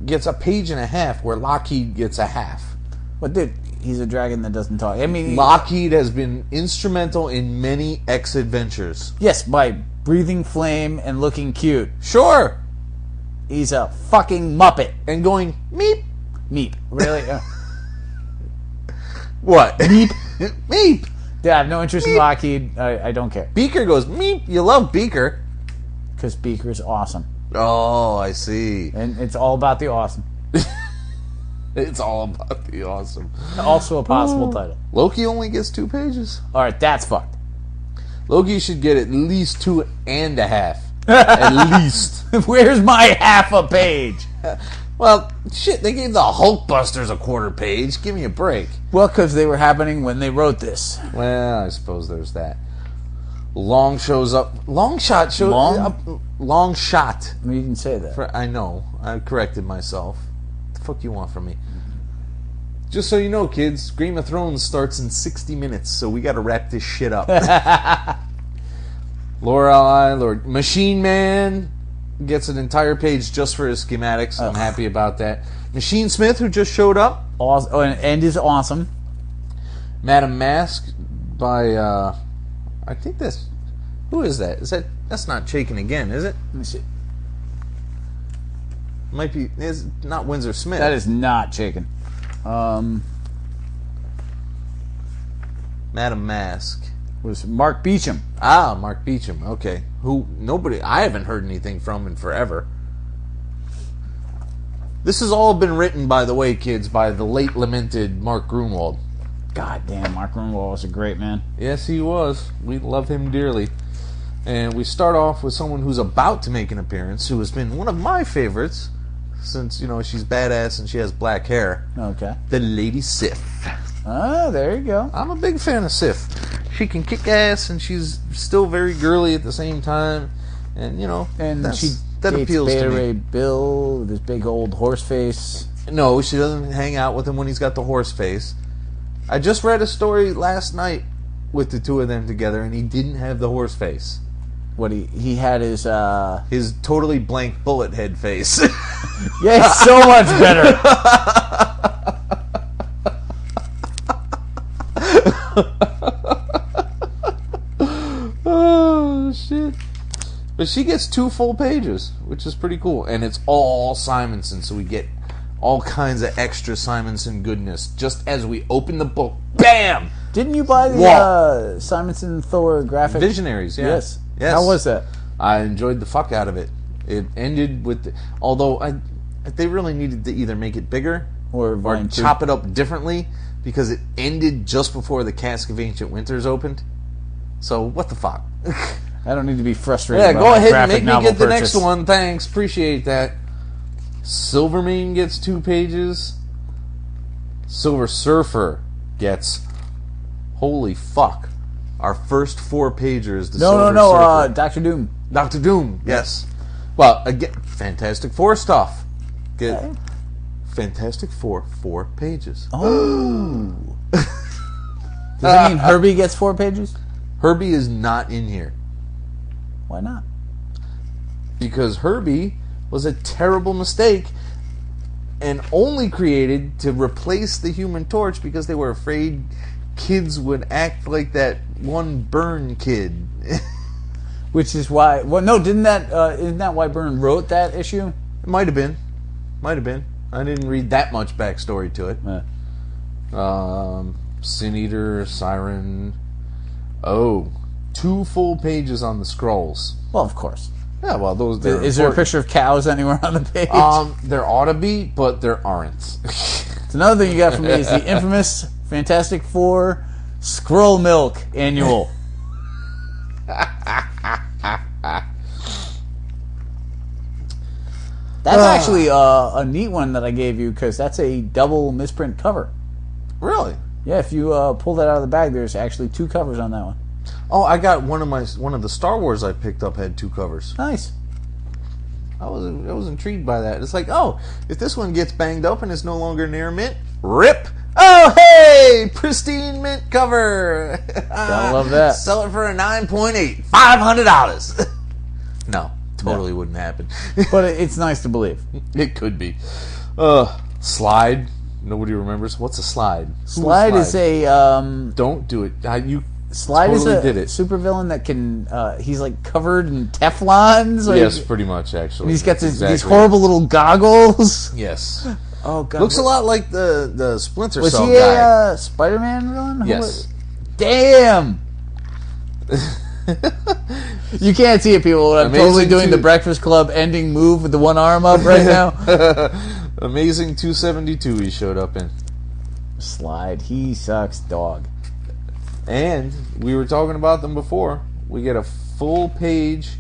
gets a page and a half where Lockheed gets a half. But dude, he's a dragon that doesn't talk. I mean, Lockheed has been instrumental in many X adventures. Yes, by breathing flame and looking cute. Sure. He's a fucking Muppet. And going, meep. Meep. Really? What? Meep. Meep. Yeah, I have no interest in Lockheed. I don't care. Beaker goes, meep. You love Beaker. Because Beaker's awesome. Oh, I see. And it's all about the awesome. It's all about the awesome. Also a possible title. Loki only gets 2 pages. Alright, that's fucked. Loki should get at least 2.5. At least. Where's my half a page? Well, shit, they gave the Hulkbusters a 1/4 page. Give me a break. Well, because they were happening when they wrote this. Well, I suppose there's that. Long shows up. Long shot shows up. Long shot. You didn't say that. I know. I corrected myself. What the fuck you want from me? Just so you know, kids, Game of Thrones starts in 60 minutes, so we gotta wrap this shit up. Lord Machine Man gets an entire page just for his schematics. I'm happy about that. Machine Smith, who just showed up. Awesome. Oh, and is awesome. Madam Mask by I think that's, who is that? That's not Chaikin again, is it? Let me see. Might be. It's not Windsor Smith. That is not chicken. Madam Mask. Was Mark Beecham. Ah, Mark Beecham. Okay. I haven't heard anything from in forever. This has all been written, by the way, kids, by the late lamented Mark Grunwald. God damn, Mark Grunwald was a great man. Yes, he was. We love him dearly. And we start off with someone who's about to make an appearance, who has been one of my favorites since, she's badass and she has black hair. Okay. The Lady Sif. Oh, there you go. I'm a big fan of Sif. She can kick ass and she's still very girly at the same time. And, And that she appeals dates to Beta me. Ray Bill with his big old horse face. No, she doesn't hang out with him when he's got the horse face. I just read a story last night with the two of them together, and he didn't have the horse face. What he had his His totally blank bullet head face. yeah, he's so much better. Oh shit! But she gets 2 full pages, which is pretty cool, and it's all Simonson, so we get all kinds of extra Simonson goodness just as we open the book. Bam! Didn't you buy the Simonson Thor graphic? Visionaries, yeah. Yes. Yes. How was that? I enjoyed the fuck out of it. It ended with, although they really needed to either make it bigger Or chop it up differently, because it ended just before the Cask of Ancient Winters opened. So what the fuck? I don't need to be frustrated. Yeah, by go my ahead and graphic make me novel get the purchase. next one. Thanks, appreciate that. Silvermane gets 2 pages. Silver Surfer gets, holy fuck, our first 4 pagers. The Silver Surfer. Doctor Doom. Doctor Doom, yes. Well, again, Fantastic Four stuff. Get Fantastic Four, 4 pages. Oh. Does that mean Herbie gets 4 pages? Herbie is not in here. Why not? Because Herbie was a terrible mistake and only created to replace the Human Torch because they were afraid kids would act like that one Byrne kid. Which is why. Well, no, isn't that why Byrne wrote that issue? It might have been. I didn't read that much backstory to it. Sin Eater, Siren. Oh, 2 full pages on the Skrulls. Well, of course. Yeah, well, those. Is there a picture of cows anywhere on the page? There ought to be, but there aren't. So another thing you got from me is the infamous Fantastic Four Skrull Milk Annual. That's actually a neat one that I gave you because that's a double misprint cover. Really? Yeah, if you pull that out of the bag, there's actually 2 covers on that one. Oh, I got one of the Star Wars I picked up had 2 covers. Nice. I was intrigued by that. It's like, oh, if this one gets banged up and it's no longer near mint, rip. Oh, hey, pristine mint cover. Gotta love that. Sell it for a 9.8, $500. No, totally wouldn't happen. But it's nice to believe. It could be. Slide. Nobody remembers. What's a slide? Slide is a Don't do it. You Slide totally is a did it. supervillain that can. He's like covered in Teflons. Like, Yes, pretty much actually. and he's got these Exactly. horrible little goggles. Yes. Oh god, Looks a lot like the Splinter Was Cell he guy. a Spider-Man villain? Who Yes. was- Damn. You can't see it, people. I'm Amazing totally doing too. the Breakfast Club ending move with the one arm up right now. Amazing 272 he showed up in. Slide. He sucks, dog. And we were talking about them before. We get a full page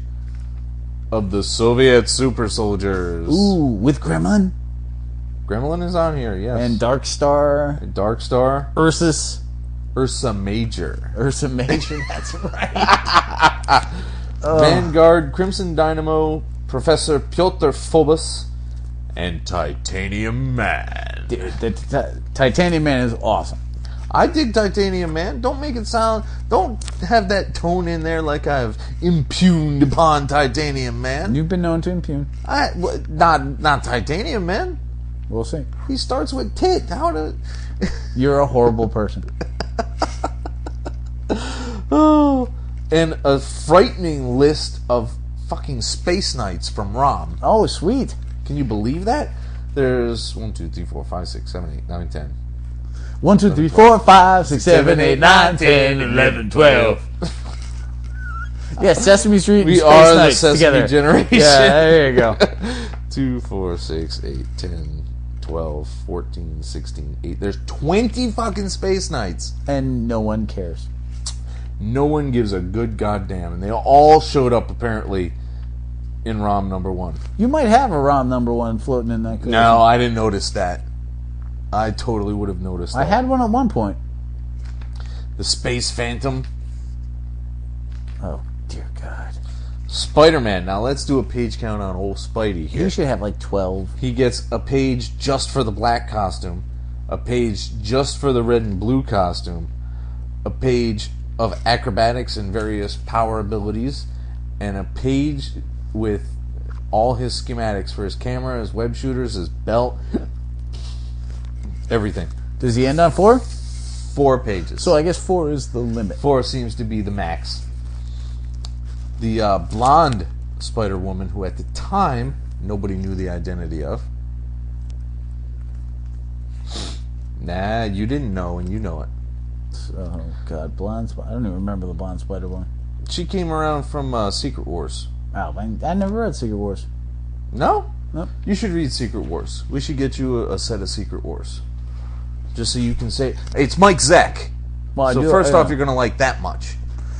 of the Soviet super soldiers. Ooh, with Gremlin Gremlin is on here, yes. and Dark Star, And Dark Star. Ursus, Ursa Major. Ursa Major. That's right. Vanguard, Crimson Dynamo, Professor Pyotr Phobos, and Titanium Man. Dude, the Titanium Man is awesome. I dig Titanium Man. Don't make it sound... Don't have that tone in there like I've impugned upon Titanium Man. You've been known to impugn. Not Titanium Man. We'll see. He starts with tit. How to... You're a horrible person. Oh, and a frightening list of fucking space knights from ROM. Oh, sweet. Can you believe that? There's 1, 2, 3, 4, 5, 6, 7, 8, 9, 10. 1, 2, 3, 4, 5, 6, 7, 8, 9, 10, 11, 12. Yeah, Sesame Street and We Space are the Knights Sesame together. generation. Yeah, there you go. 2, 4, 6, 8, 10, 12, 14, 16, 8. There's 20 fucking Space Knights. And no one cares. No one gives a good goddamn. And they all showed up, apparently, in ROM number 1. You might have a ROM number 1 floating in that collection. No, I didn't notice that. I totally would have noticed that. I had one at one point. The Space Phantom. Oh, dear God. Spider-Man. Now let's do a page count on old Spidey here. You should have like 12. He gets a page just for the black costume, a page just for the red and blue costume, a page of acrobatics and various power abilities, and a page with all his schematics for his camera, his web shooters, his belt, everything. Does he end on 4? 4 pages. So I guess 4 is the limit. 4 seems to be the max. The blonde Spider-Woman, who at the time nobody knew the identity of. Nah, you didn't know, and you know it. Oh, God. Blonde Spider. I don't even remember the Blonde Spider one. She came around from Secret Wars. Oh, I never read Secret Wars. No? Nope. You should read Secret Wars. We should get you a set of Secret Wars. Just so you can say, hey, it's Mike Zeck. Well, So first off, you're going to like that much.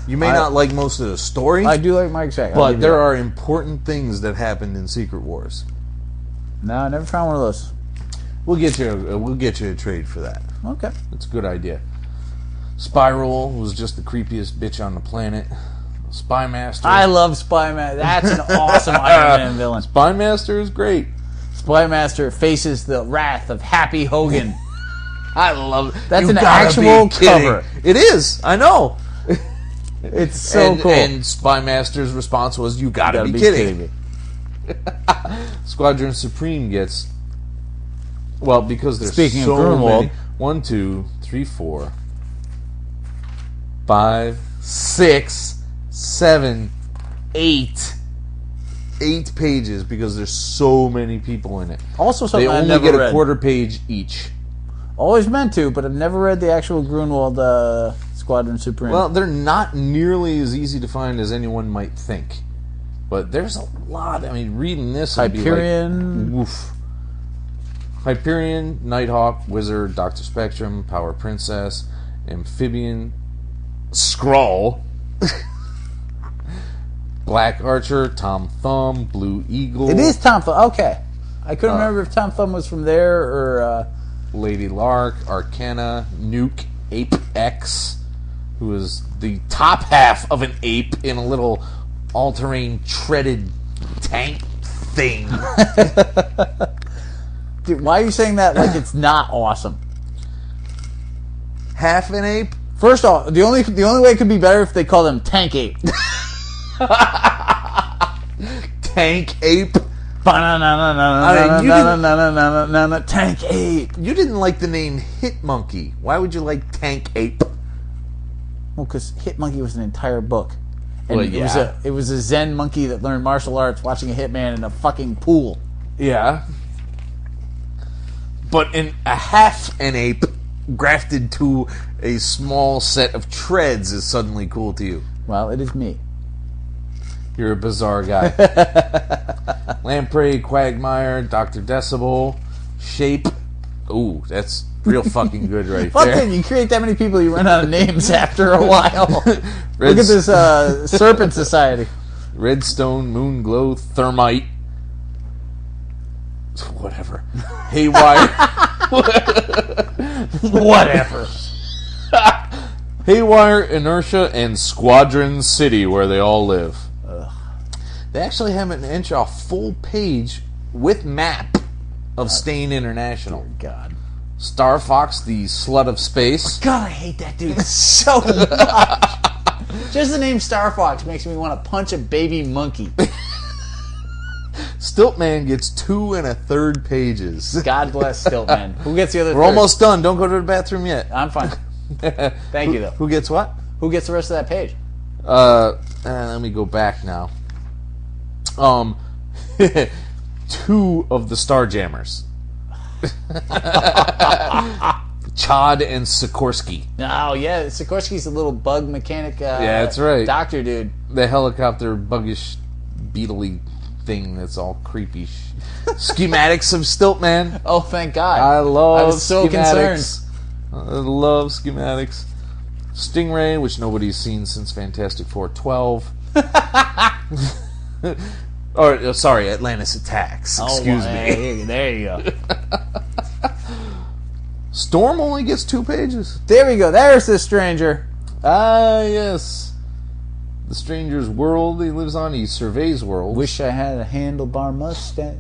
You may not like most of the story. I do like Mike Zeck. But there are important things that happened in Secret Wars. No, I never found one of those. We'll get you a trade for that. Okay. That's a good idea. Spiral was just the creepiest bitch on the planet. Spy Master. I love Spy Master. That's an awesome Iron Man villain. Spy Master is great. Spy Master faces the wrath of Happy Hogan. I love it. That's You an gotta actual be kidding. cover. It is. I know. It's so cool. And Spy Master's response was, "You gotta be kidding me." Squadron Supreme gets, well, because there's Speaking of so Grunwald. many. 1, 2, 3, 4, 5, 6, 7, 8. 8 pages because there's so many people in it. Also, They something I only never get a read. quarter page each. Always meant to, but I've never read the actual Grunwald Squadron Supreme. Well, they're not nearly as easy to find as anyone might think. But there's a lot. I mean, reading this would be Hyperion. like, woof. Hyperion, Nighthawk, Wizard, Dr. Spectrum, Power Princess, Amphibian, Skrull, Black Archer, Tom Thumb, Blue Eagle. It is Tom Thumb. Okay. I couldn't remember if Tom Thumb was from there or... Lady Lark, Arcana, Nuke, Ape X, who is the top half of an ape in a little all-terrain treaded tank thing. Dude, why are you saying that like it's not awesome? Half an ape? First off, the only way it could be better if they call them Tank Ape. Tank ape? Tank Ape. You didn't like the name Hit Monkey. Why would you like Tank Ape? Well, because Hit Monkey was an entire book. And Well, yeah. it was a Zen monkey that learned martial arts watching a hitman in a fucking pool. Yeah. But in a half an ape grafted to a small set of treads is suddenly cool to you. Well, it is me. You're a bizarre guy. Lamprey, Quagmire, Dr. Decibel, Shape. Ooh, that's real fucking good right Fuck there. it, you create that many people, you run out of names after a while. Look Red at this Serpent Society. Redstone, Moonglow, Thermite. Whatever. Haywire. Whatever. Haywire, Inertia, and Squadron City, where they all live. They actually have an inch off full page with map of Stain International. God. Star Fox, the slut of space. God, I hate that dude so much. Just the name Star Fox makes me want to punch a baby monkey. Stiltman gets 2 1/3 pages. God bless Stiltman. Who gets the other We're third? almost done. Don't go to the bathroom yet. I'm fine. Thank you, though. Who gets what? Who gets the rest of that page? Let me go back now. 2 of the Starjammers. Chod and Sikorsky. Oh, yeah. Sikorsky's a little bug mechanic. Yeah, that's right. Doctor dude. The helicopter buggish beetly thing that's all creepy. Schematics of Stiltman. Oh, thank God. I love I was so schematics. I love schematics. Stingray, which nobody's seen since Fantastic Four 12. Or, sorry, Atlantis Attacks. Excuse me. There you go. Storm only gets 2 pages. There we go. There's the stranger. Ah, yes. The stranger's world he lives on. He surveys worlds. Wish I had a handlebar mustache.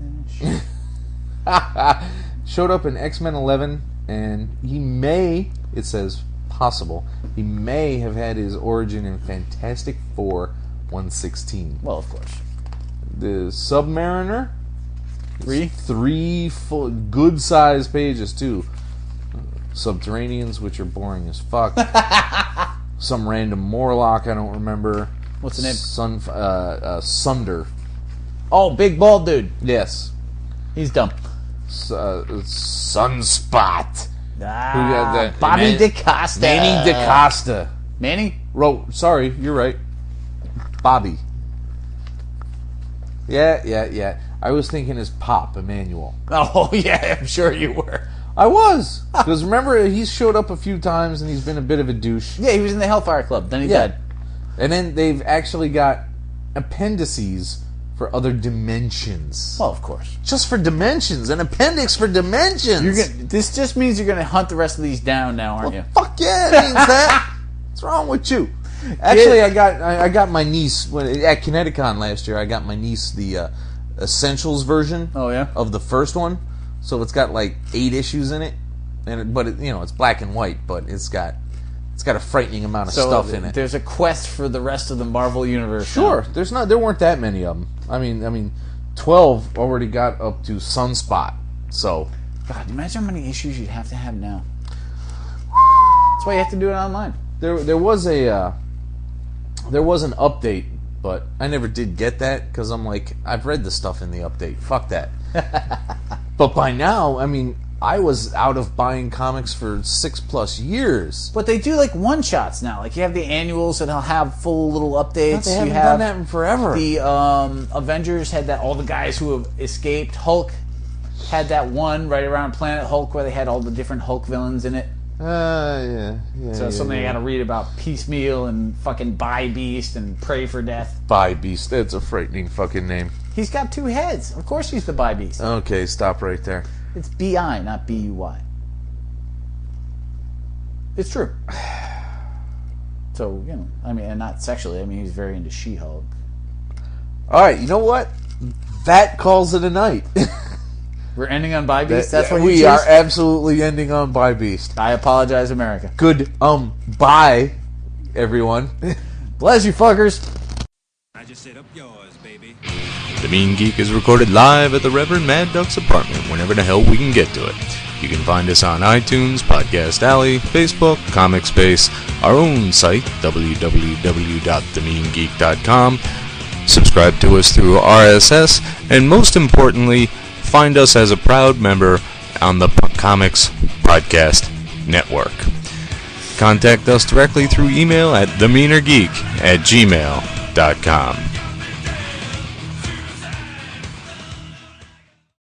Showed up in X-Men 11, and he may, it says possible, he may have had his origin in Fantastic Four 116. Well, of course. The Submariner. 3? 3 full, good-sized pages, too. Subterraneans, which are boring as fuck. Some random Morlock, I don't remember. What's the name? Sunder. Oh, big bald dude. Yes. He's dumb. Sunspot. Ah, Who got that? Bobby DaCosta. Manny DaCosta. Manny? Sorry, you're right. Bobby. Yeah. I was thinking his Pop, Emmanuel. Oh, yeah, I'm sure you were. I was. Because remember, he's showed up a few times and he's been a bit of a douche. Yeah, he was in the Hellfire Club. Then he died. And then they've actually got appendices for other dimensions. Well, of course. Just for dimensions. An appendix for dimensions. This just means you're going to hunt the rest of these down now, aren't you? Fuck yeah, it means that. What's wrong with you? Actually, I got my niece at Kineticon last year. I got my niece the Essentials version. Oh yeah, of the first one. So it's got like 8 issues in it, but it's black and white, but it's got a frightening amount of stuff in it. There's a quest for the rest of the Marvel universe. Sure, now. there weren't that many of them. I mean, 12 already got up to Sunspot. So, God, imagine how many issues you'd have to have now. That's why you have to do it online. There was an update, but I never did get that because I'm like, I've read the stuff in the update. Fuck that. But by now, I mean, I was out of buying comics for 6+ years. But they do like one-shots now. Like you have the annuals that'll have full little updates. They haven't done that in forever. The Avengers had that. All the guys who have escaped. Hulk had that one right around Planet Hulk where they had all the different Hulk villains in it. Yeah. So something I got to read about Piecemeal and fucking By Beast and Pray for Death. By Beast, that's a frightening fucking name. He's got 2 heads. Of course he's the By Beast. Okay, stop right there. It's B-I, not B-U-Y. It's true. So, I mean, and not sexually. I mean, he's very into She-Hulk. All right, you know what? That calls it a night. We're ending on By Beast? That's what you we choose? are absolutely ending on By Beast. I apologize, America. Good, bye, everyone. Bless you, fuckers. I just set up yours, baby. The Mean Geek is recorded live at the Reverend Mad Duck's apartment whenever the hell we can get to it. You can find us on iTunes, Podcast Alley, Facebook, Comic Space, our own site, www.themeangeek.com. Subscribe to us through RSS, and most importantly, find us as a proud member on the Comics Podcast Network. Contact us directly through email at themeanergeek@gmail.com.